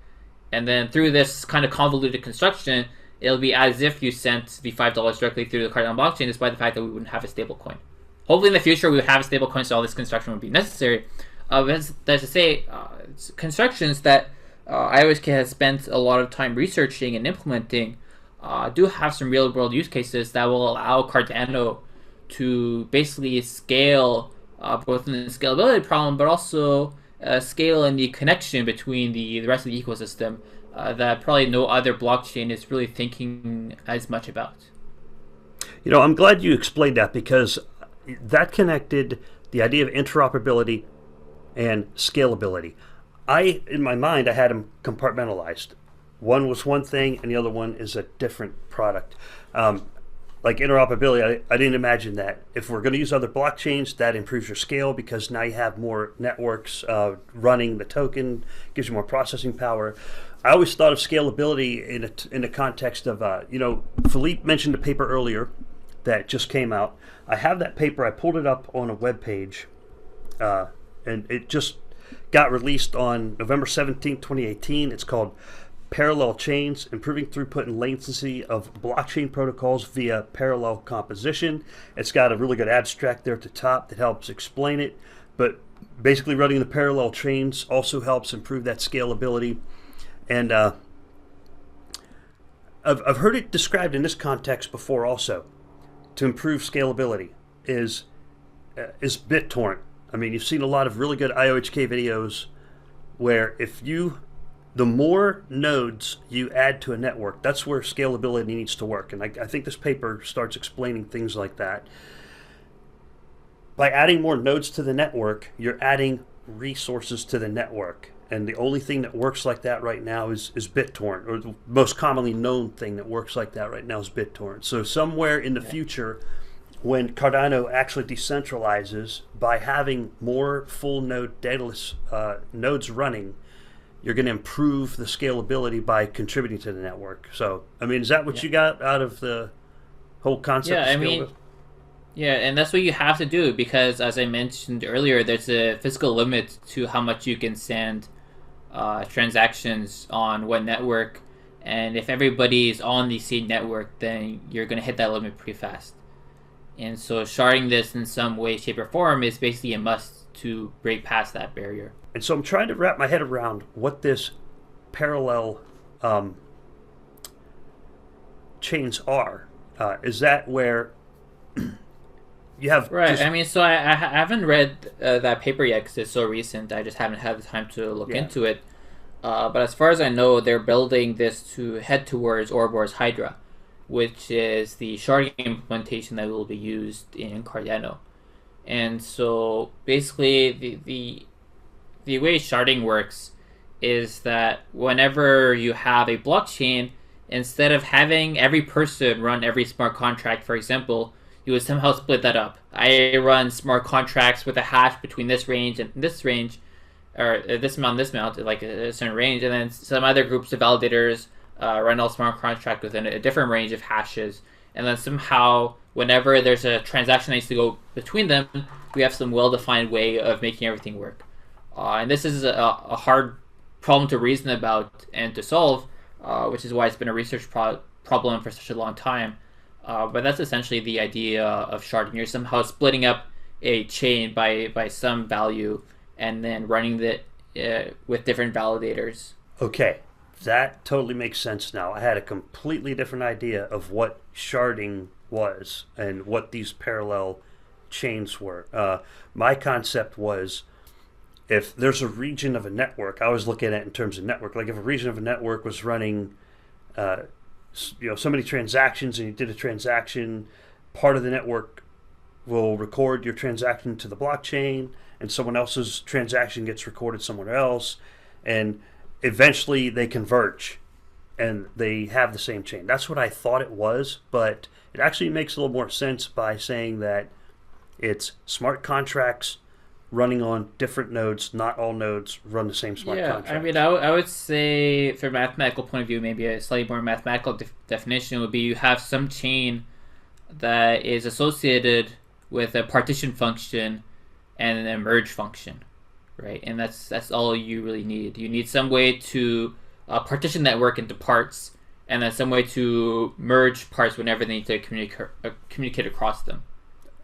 And then through this kind of convoluted construction, it'll be as if you sent the $5 directly through the Cardano blockchain, despite the fact that we wouldn't have a stablecoin. Hopefully in the future we would have a stablecoin, so all this construction would be necessary. But that's to say, constructions that IOHK has spent a lot of time researching and implementing do have some real-world use cases that will allow Cardano to basically scale both in the scalability problem, but also scale in the connection between the rest of the ecosystem that probably no other blockchain is really thinking as much about. You know, I'm glad you explained that, because that connected the idea of interoperability and scalability. In my mind, I had them compartmentalized. One was one thing, and the other one is a different product. Like interoperability, I didn't imagine that. If we're going to use other blockchains, that improves your scale, because now you have more networks running the token, gives you more processing power. I always thought of scalability in the context of, Philippe mentioned a paper earlier that just came out. I have that paper. I pulled it up on a web page, and it just got released on November 17, 2018. It's called Parallel Chains, Improving Throughput and Latency of Blockchain Protocols via Parallel Composition. It's got a really good abstract there at the top that helps explain it. But basically running the parallel chains also helps improve that scalability. And I've heard it described in this context before also. To improve scalability is BitTorrent. I mean, you've seen a lot of really good IOHK videos where the more nodes you add to a network, that's where scalability needs to work. And I think this paper starts explaining things like that. By adding more nodes to the network, you're adding resources to the network. And the only thing that works like that right now is BitTorrent, or the most commonly known thing that works like that right now is BitTorrent. So somewhere in the future, when Cardano actually decentralizes, by having more full node Daedalus nodes running, you're going to improve the scalability by contributing to the network. So, I mean, is that what you got out of the whole concept of scalability? Yeah, and that's what you have to do, because as I mentioned earlier, there's a physical limit to how much you can send transactions on one network. And if everybody is on the same network, then you're going to hit that limit pretty fast. And so sharding this in some way, shape, or form is basically a must to break past that barrier. And so I'm trying to wrap my head around what this parallel chains are. Is that where you have... Right. I mean, so I haven't read that paper yet because it's so recent. I just haven't had the time to look into it. But as far as I know, they're building this to head towards Ouroboros Hydra, which is the sharding implementation that will be used in Cardano. And so basically the way sharding works is that whenever you have a blockchain, instead of having every person run every smart contract, for example, you would somehow split that up. I run smart contracts with a hash between this range and this range, or this amount, like a certain range, and then some other groups of validators run all smart contract within a different range of hashes, and then somehow whenever there's a transaction that needs to go between them, we have some well-defined way of making everything work. And this is a hard problem to reason about and to solve, which is why it's been a research problem for such a long time. But that's essentially the idea of sharding. You're somehow splitting up a chain by some value and then running it with different validators. Okay, that totally makes sense now. I had a completely different idea of what sharding was and what these parallel chains were. My concept was, if there's a region of a network, I was looking at it in terms of network. Like if a region of a network was running, so many transactions, and you did a transaction, part of the network will record your transaction to the blockchain, and someone else's transaction gets recorded somewhere else, and eventually they converge, and they have the same chain. That's what I thought it was, but it actually makes a little more sense by saying that it's smart contracts running on different nodes. Not all nodes run the same smart contract. I mean, I would say, from a mathematical point of view, maybe a slightly more mathematical definition would be you have some chain that is associated with a partition function and a merge function, right? And that's all you really need. You need some way to partition network into parts, and then some way to merge parts whenever they need to communicate across them.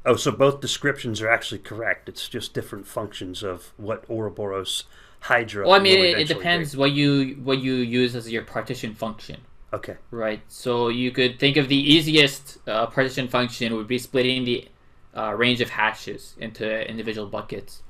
Oh, so both descriptions are actually correct. It's just different functions of what Ouroboros Hydra. Well, I mean, it depends what you use as your partition function. Okay. Right. So you could think of the easiest partition function would be splitting the range of hashes into individual buckets.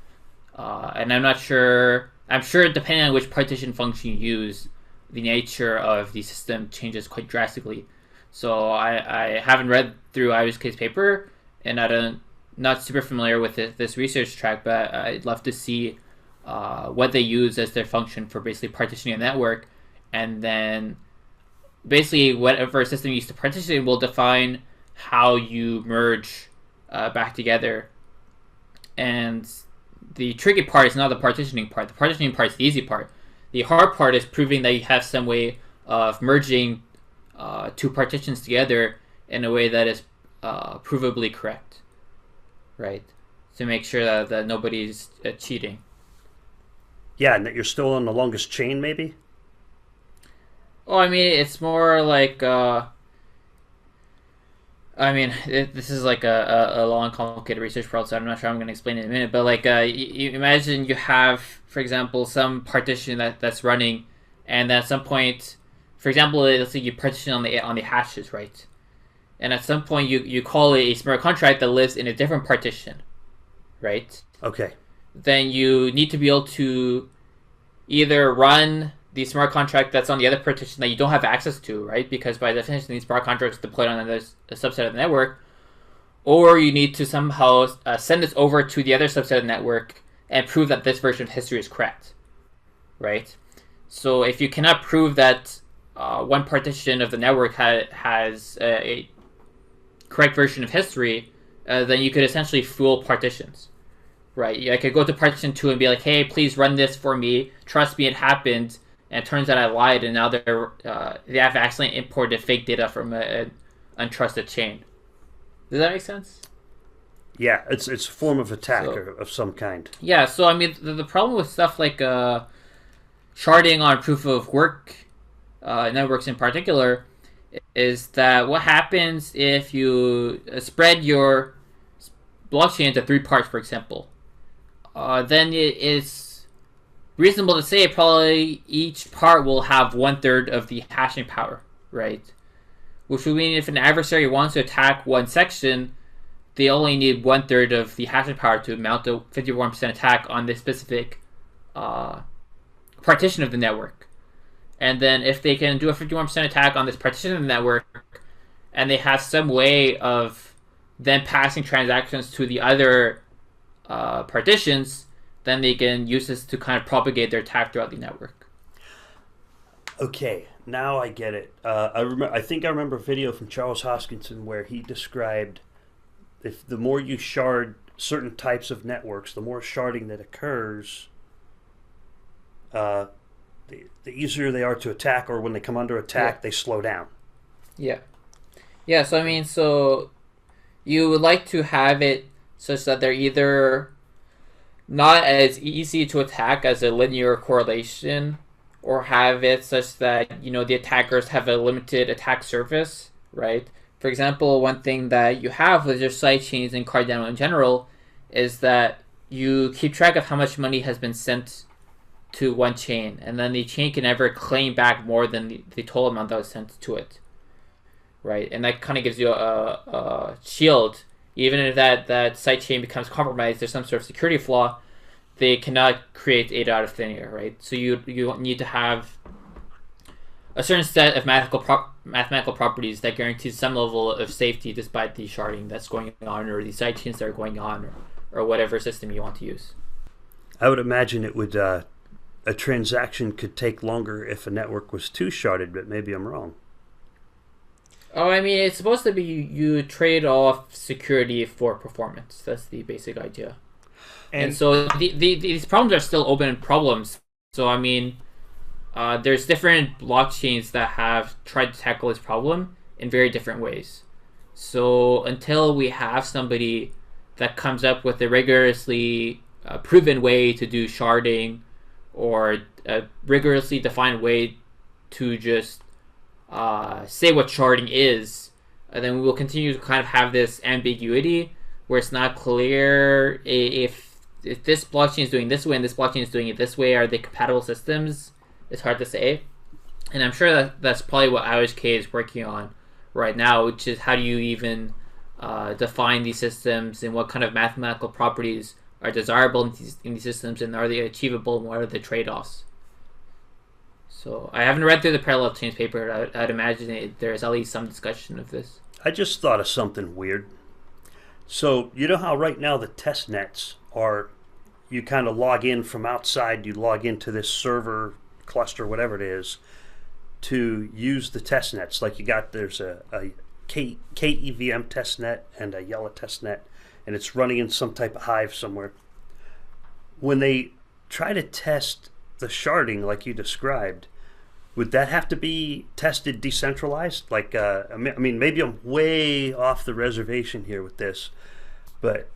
And I'm not sure. I'm sure depending on which partition function you use, the nature of the system changes quite drastically. So I haven't read through Ivy's paper, and not super familiar with this research track, but I'd love to see what they use as their function for basically partitioning a network, and then basically whatever system you use to partition will define how you merge back together. And the tricky part is not the partitioning part. The partitioning part is the easy part. The hard part is proving that you have some way of merging two partitions together in a way that is provably correct, right? To make sure that nobody's cheating. Yeah, and that you're still on the longest chain, maybe? Oh, I mean, it's more like, this is like a long, complicated research problem, so I'm not sure I'm going to explain it in a minute, but like, you imagine you have, for example, some partition that's running, and at some point, for example, let's say you partition on the hashes, right? And at some point, you call it a smart contract that lives in a different partition, right? Okay. Then you need to be able to either run the smart contract that's on the other partition that you don't have access to, right? Because by definition, these smart contracts deployed on a subset of the network. Or you need to somehow send this over to the other subset of the network and prove that this version of history is correct, right? So if you cannot prove that one partition of the network has a correct version of history, then you could essentially fool partitions, right? I could go to partition 2 and be like, hey, please run this for me. Trust me, it happened. And it turns out I lied, and now they have accidentally imported fake data from an untrusted chain. Does that make sense? Yeah, it's a form of attack of some kind. Yeah, so I mean, the problem with stuff like sharding on proof of work networks in particular is that what happens if you spread your blockchain into 3 parts, for example. Then it is reasonable to say probably each part will have 1/3 of the hashing power, right? Which would mean if an adversary wants to attack one section, they only need 1/3 of the hashing power to mount a 51% attack on this specific partition of the network. And then if they can do a 51% attack on this partition of the network, and they have some way of then passing transactions to the other partitions, then they can use this to kind of propagate their attack throughout the network. Okay, now I get it. I think I remember a video from Charles Hoskinson where he described if the more you shard certain types of networks, the more sharding that occurs, the easier they are to attack, or when they come under attack, they slow down. Yeah. Yeah, so I mean, so you would like to have it such that they're either not as easy to attack as a linear correlation, or have it such that the attackers have a limited attack surface, right? For example, one thing that you have with your side chains in Cardano in general is that you keep track of how much money has been sent to one chain, and then the chain can never claim back more than the total amount that was sent to it, right? And that kind of gives you a shield. Even if that side chain becomes compromised, there's some sort of security flaw, they cannot create ADA out of thin air, right? So you need to have a certain set of mathematical properties that guarantees some level of safety despite the sharding that's going on, or the side chains that are going on, or whatever system you want to use. I would imagine it would a transaction could take longer if a network was too sharded, but maybe I'm wrong. Oh, I mean, it's supposed to be you trade off security for performance. That's the basic idea. And so these problems are still open problems. So, I mean, there's different blockchains that have tried to tackle this problem in very different ways. So until we have somebody that comes up with a rigorously proven way to do sharding, or a rigorously defined way to just say what sharding is, then we will continue to kind of have this ambiguity where it's not clear if this blockchain is doing this way and this blockchain is doing it this way. Are they compatible systems? It's hard to say. And I'm sure that's probably what IOHK is working on right now, which is how do you even define these systems, and what kind of mathematical properties are desirable in these systems, and are they achievable, and what are the trade-offs? So I haven't read through the parallel chains paper. I'd imagine there's at least some discussion of this. I just thought of something weird. So you know how right now the test nets are, you kind of log in from outside, you log into this server cluster, whatever it is, to use the test nets. Like there's a KEVM test net and a Yellow test net, and it's running in some type of hive somewhere. When they try to test the sharding like you described, would that have to be tested decentralized? Like, I mean, maybe I'm way off the reservation here with this, but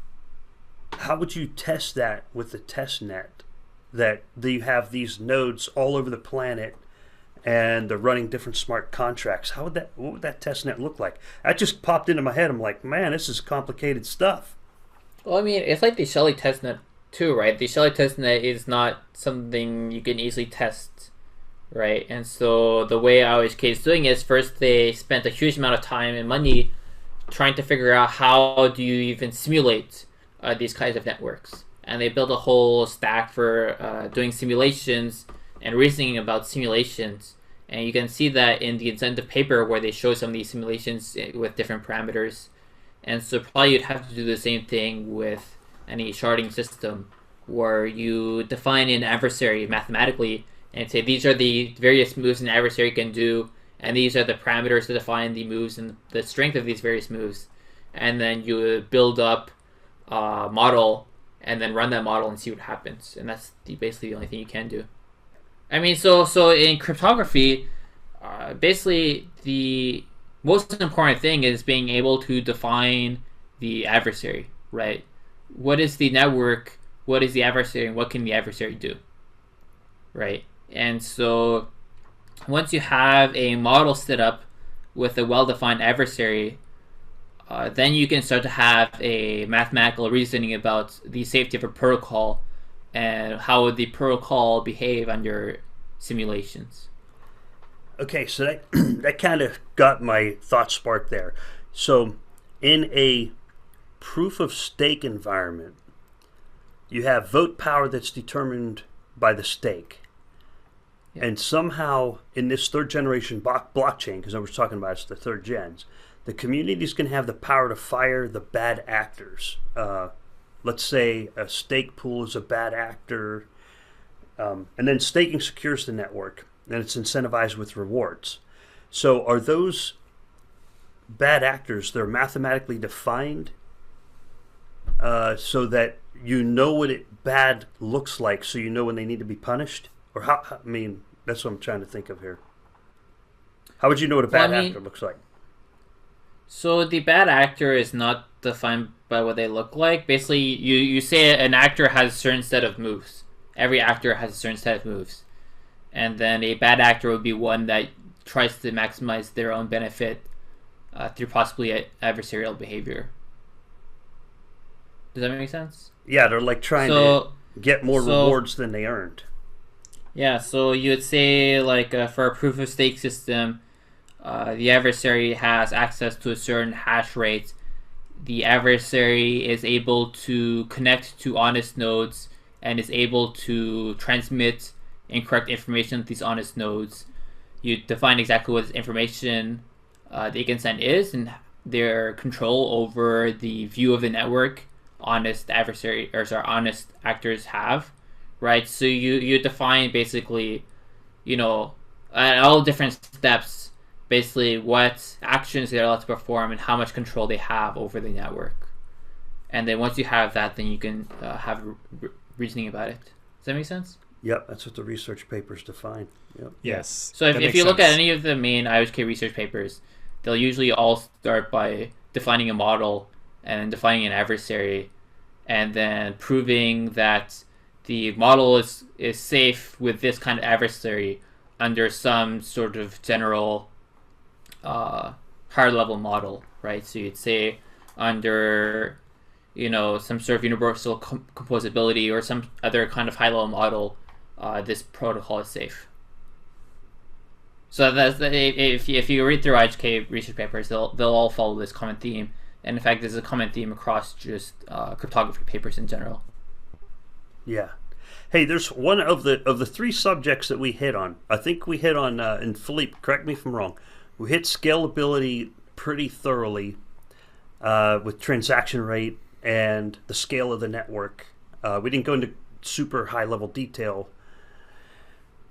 how would you test that with the test net, that you have these nodes all over the planet and they're running different smart contracts? What would that test net look like? That just popped into my head. I'm like, man, this is complicated stuff. Well, I mean, it's like the Shelley testnet too, right? The Shelley testnet is not something you can easily test, right? And so the way IOHK is doing is, first they spent a huge amount of time and money trying to figure out how do you even simulate these kinds of networks. And they built a whole stack for doing simulations and reasoning about simulations. And you can see that in the incentive paper where they show some of these simulations with different parameters. And so probably you'd have to do the same thing with any sharding system, where you define an adversary mathematically and say these are the various moves an adversary can do, and these are the parameters to define the moves and the strength of these various moves. And then you build up a model and then run that model and see what happens. And that's basically the only thing you can do. I mean, so in cryptography, basically the most important thing is being able to define the adversary, right? What is the network? What is the adversary? And what can the adversary do, right? And so once you have a model set up with a well-defined adversary, then you can start to have a mathematical reasoning about the safety of a protocol and how would the protocol behave under simulations. Okay, so that kind of got my thought sparked there. So in a proof of stake environment, you have vote power that's determined by the stake. Yeah. And somehow in this third generation blockchain, because I was talking about it's the third gens, the community is going to have the power to fire the bad actors. Let's say a stake pool is a bad actor, and then staking secures the network, and it's incentivized with rewards. So are those bad actors, they're mathematically defined so that you know what bad looks like, so you know when they need to be punished? Or how, I mean, that's what I'm trying to think of here. How would you know what a bad actor looks like? So the bad actor is not defined by what they look like. Basically, you say an actor has a certain set of moves. Every actor has a certain set of moves. And then a bad actor would be one that tries to maximize their own benefit through possibly adversarial behavior. Does that make sense? Yeah, they're like trying to get more rewards than they earned. Yeah, so you would say, like, for a proof of stake system, the adversary has access to a certain hash rate. The adversary is able to connect to honest nodes and is able to transmit incorrect information to these honest nodes. You define exactly what this information they can send is and their control over the view of the network honest actors have, right? So you define basically, at all different steps, basically what actions they're allowed to perform and how much control they have over the network. And then once you have that, then you can have reasoning about it. Does that make sense? Yep, that's what the research papers define. Yep. Yes. So if you look at any of the main IOHK research papers, they'll usually all start by defining a model and defining an adversary and then proving that the model is safe with this kind of adversary under some sort of general higher level model, right? So you'd say under some sort of universal composability or some other kind of high level model, this protocol is safe. So that's if you read through IHK research papers, they'll all follow this common theme. And in fact, there's a common theme across just cryptography papers in general. Yeah. Hey, there's one of the three subjects that we hit on. I think we hit on, and Philippe, correct me if I'm wrong, we hit scalability pretty thoroughly with transaction rate and the scale of the network. We didn't go into super high level detail.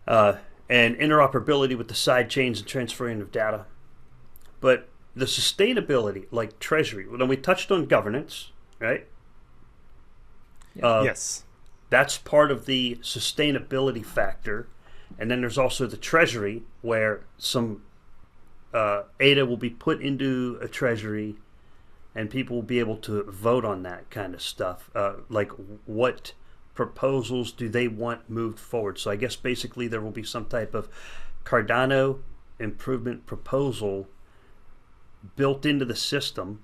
And interoperability with the side chains and transferring of data. But the sustainability, like Treasury, when we touched on governance, right? Yes. That's part of the sustainability factor. And then there's also the Treasury, where some ADA will be put into a Treasury and people will be able to vote on that kind of stuff. Like what proposals do they want moved forward? So I guess basically there will be some type of Cardano improvement proposal built into the system,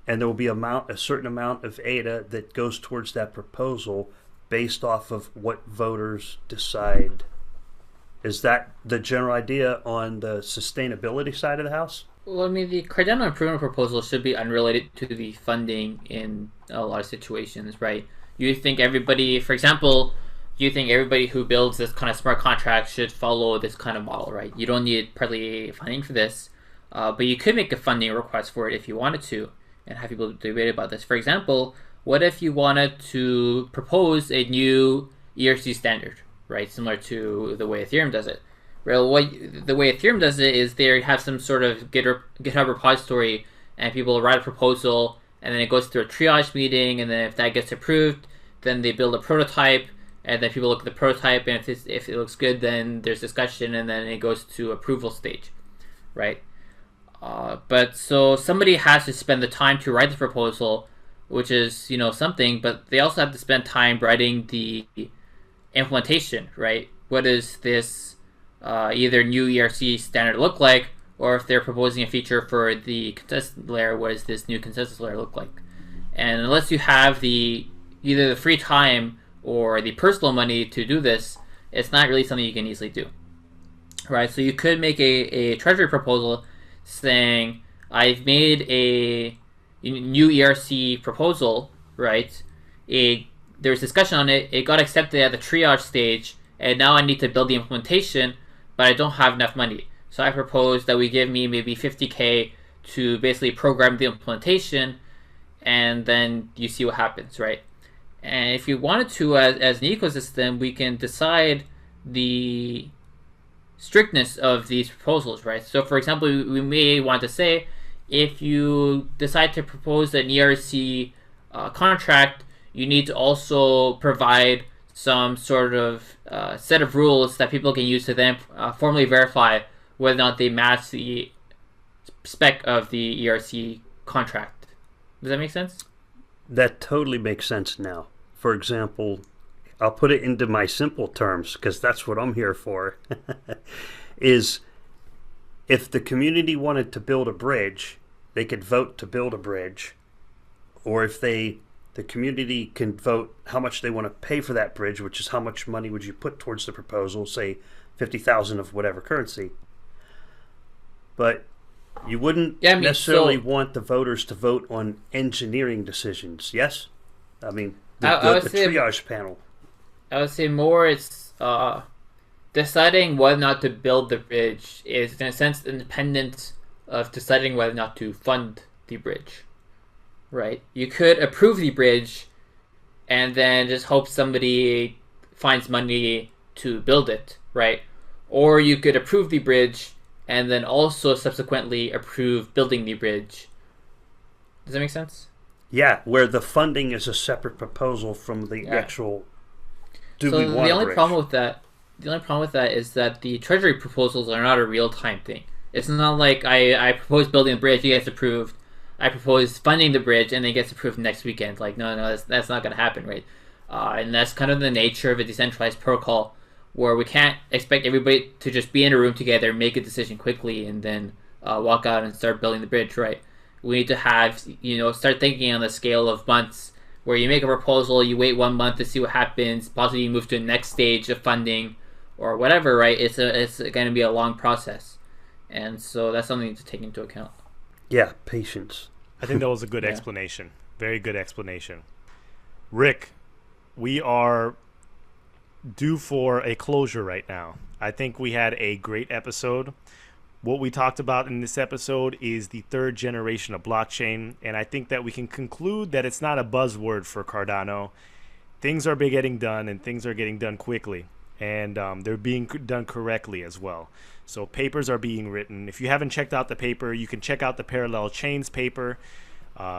and there will be a certain amount of ADA that goes towards that proposal based off of what voters decide. Is that the general idea on the sustainability side of the house? Well, I mean, the Cardano improvement proposal should be unrelated to the funding in a lot of situations, right? You think everybody, for example, you think everybody who builds this kind of smart contract should follow this kind of model, right? You don't need partly funding for this, but you could make a funding request for it if you wanted to and have people debate about this. For example, what if you wanted to propose a new ERC standard, right? Similar to the way Ethereum does it. Well, the way Ethereum does it is they have some sort of GitHub repository and people write a proposal and then it goes through a triage meeting, and then if that gets approved, then they build a prototype, and then people look at the prototype, and if it looks good, then there's discussion, and then it goes to approval stage, right? But so somebody has to spend the time to write the proposal, which is something, but they also have to spend time writing the implementation, right? What does this either new ERC standard look like? Or if they're proposing a feature for the consensus layer, what does this new consensus layer look like? And unless you have either the free time or the personal money to do this, it's not really something you can easily do, right? So you could make a Treasury proposal saying, I've made a new ERC proposal, right? There was discussion on it, it got accepted at the triage stage, and now I need to build the implementation, but I don't have enough money. So I propose that we give me maybe 50K to basically program the implementation, and then you see what happens, right? And if you wanted to, as an ecosystem, we can decide the strictness of these proposals, right? So for example, we may want to say, if you decide to propose an ERC contract, you need to also provide some sort of set of rules that people can use to then formally verify whether or not they match the spec of the ERC contract. Does that make sense? That totally makes sense now. For example, I'll put it into my simple terms because that's what I'm here for, is if the community wanted to build a bridge, they could vote to build a bridge, or if the community can vote how much they want to pay for that bridge, which is how much money would you put towards the proposal, say 50,000 of whatever currency. But you wouldn't necessarily want the voters to vote on engineering decisions, yes? I mean, the triage panel. I would say more it's deciding whether or not to build the bridge is, in a sense, independent of deciding whether or not to fund the bridge, right? You could approve the bridge and then just hope somebody finds money to build it, right? Or you could approve the bridge and then also subsequently approve building the bridge. Does that make sense? Yeah, where the funding is a separate proposal from the actual. The only problem with that is that the Treasury proposals are not a real-time thing. It's not like I propose building a bridge, you guys approved. I propose funding the bridge, and it gets approved next weekend. Like, no, that's not going to happen, right? And that's kind of the nature of a decentralized protocol, where we can't expect everybody to just be in a room together, make a decision quickly, and then walk out and start building the bridge, right? We need to have, start thinking on the scale of months, where you make a proposal, you wait 1 month to see what happens, possibly you move to the next stage of funding, or whatever, right? It's going to be a long process. And so that's something to take into account. Yeah, patience. I think that was a good explanation. Very good explanation. Rick, we are due for a closure right now. I think we had a great episode. What we talked about in this episode is the third generation of blockchain, and I think that we can conclude that it's not a buzzword for Cardano. Things are getting done, and things are getting done quickly, and they're being done correctly as well. So papers are being written. If you haven't checked out the paper, you can check out the Parallel Chains paper.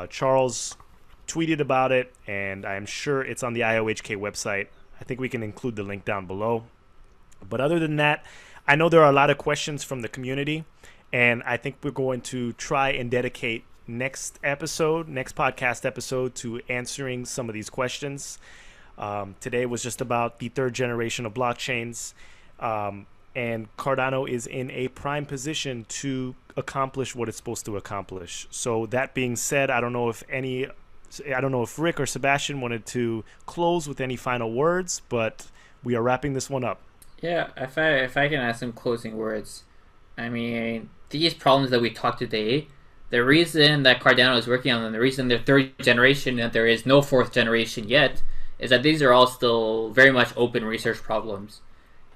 Charles tweeted about it, and I'm sure it's on the IOHK website. I think we can include the link down below. But other than that, I know there are a lot of questions from the community, and I think we're going to try and dedicate next podcast episode to answering some of these questions. Today was just about the third generation of blockchains, and Cardano is in a prime position to accomplish what it's supposed to accomplish. So that being said, I don't know if Rick or Sebastian wanted to close with any final words, but we are wrapping this one up. Yeah, if I can add some closing words. I mean, these problems that we talked today, the reason that Cardano is working on them, the reason they're third generation and there is no fourth generation yet, is that these are all still very much open research problems.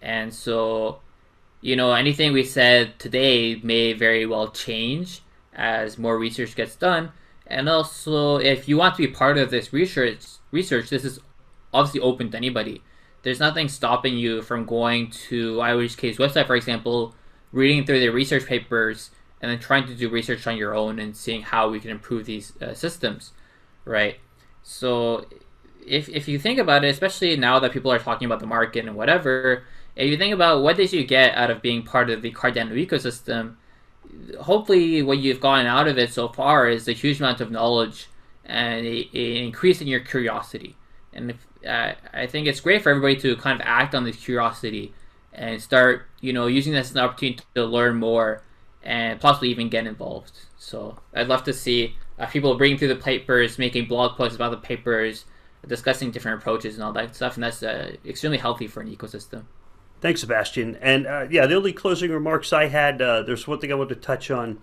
And so, anything we said today may very well change as more research gets done. And also, if you want to be part of this research, this is obviously open to anybody. There's nothing stopping you from going to IOHK's website, for example, reading through the research papers, and then trying to do research on your own and seeing how we can improve these systems, right? So if you think about it, especially now that people are talking about the market and whatever, if you think about what did you get out of being part of the Cardano ecosystem, hopefully what you've gotten out of it so far is a huge amount of knowledge and an increase in your curiosity. And I think it's great for everybody to kind of act on this curiosity and start, using this as an opportunity to learn more and possibly even get involved. So I'd love to see people bringing through the papers, making blog posts about the papers, discussing different approaches and all that stuff. And that's extremely healthy for an ecosystem. Thanks, Sebastian. And the only closing remarks I had, there's one thing I wanted to touch on.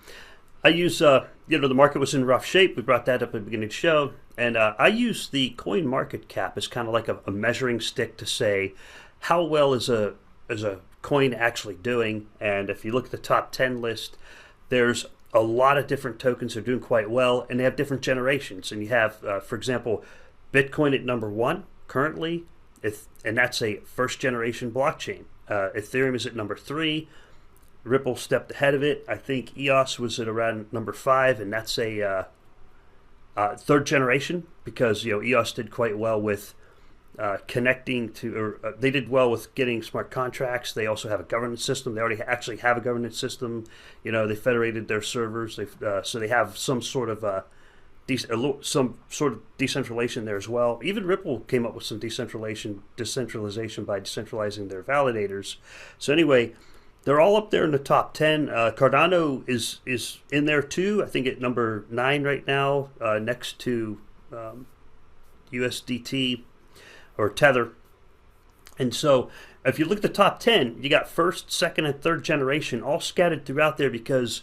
I use, the market was in rough shape. We brought that up at the beginning of the show. And I use the coin market cap as kind of like a measuring stick to say how well is a coin actually doing. And if you look at the top 10 list, there's a lot of different tokens that are doing quite well, and they have different generations. And you have, for example, Bitcoin at number 1 currently, and that's a first generation blockchain. Ethereum is at number 3. Ripple stepped ahead of it. I think EOS was at around number 5, and that's a third generation because EOS did quite well with connecting to, or they did well with getting smart contracts. They also have a governance system. They already actually have a governance system. They federated their servers. So they have some sort of decentralization there as well. Even Ripple came up with some decentralization by decentralizing their validators. So anyway, they're all up there in the top 10. Cardano is in there too. I think at number 9 right now, next to USDT or Tether. And so if you look at the top 10, you got first, second, and third generation all scattered throughout there because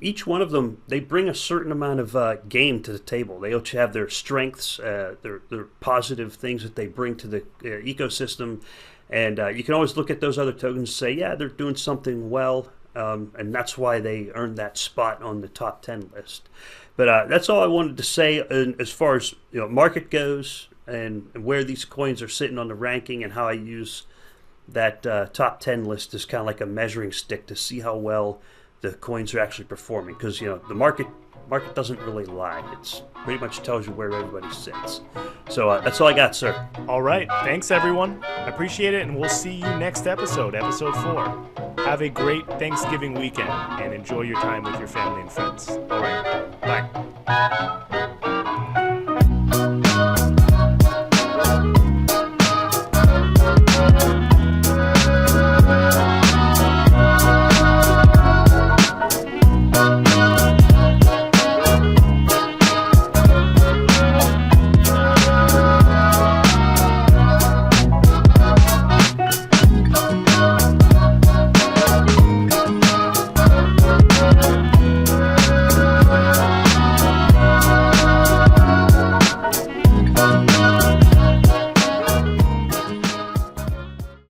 each one of them, they bring a certain amount of game to the table. They each have their strengths, their positive things that they bring to the ecosystem. And you can always look at those other tokens and say, yeah, they're doing something well. And that's why they earned that spot on the top 10 list. But that's all I wanted to say as far as market goes and where these coins are sitting on the ranking and how I use that top 10 list as kind of like a measuring stick to see how well the coins are actually performing. Because the market doesn't really lie. It's pretty much tells you where everybody sits. So that's all I got, sir. All right. Thanks, everyone. I appreciate it, and we'll see you next episode 4. Have a great Thanksgiving weekend, and enjoy your time with your family and friends. All right. Bye.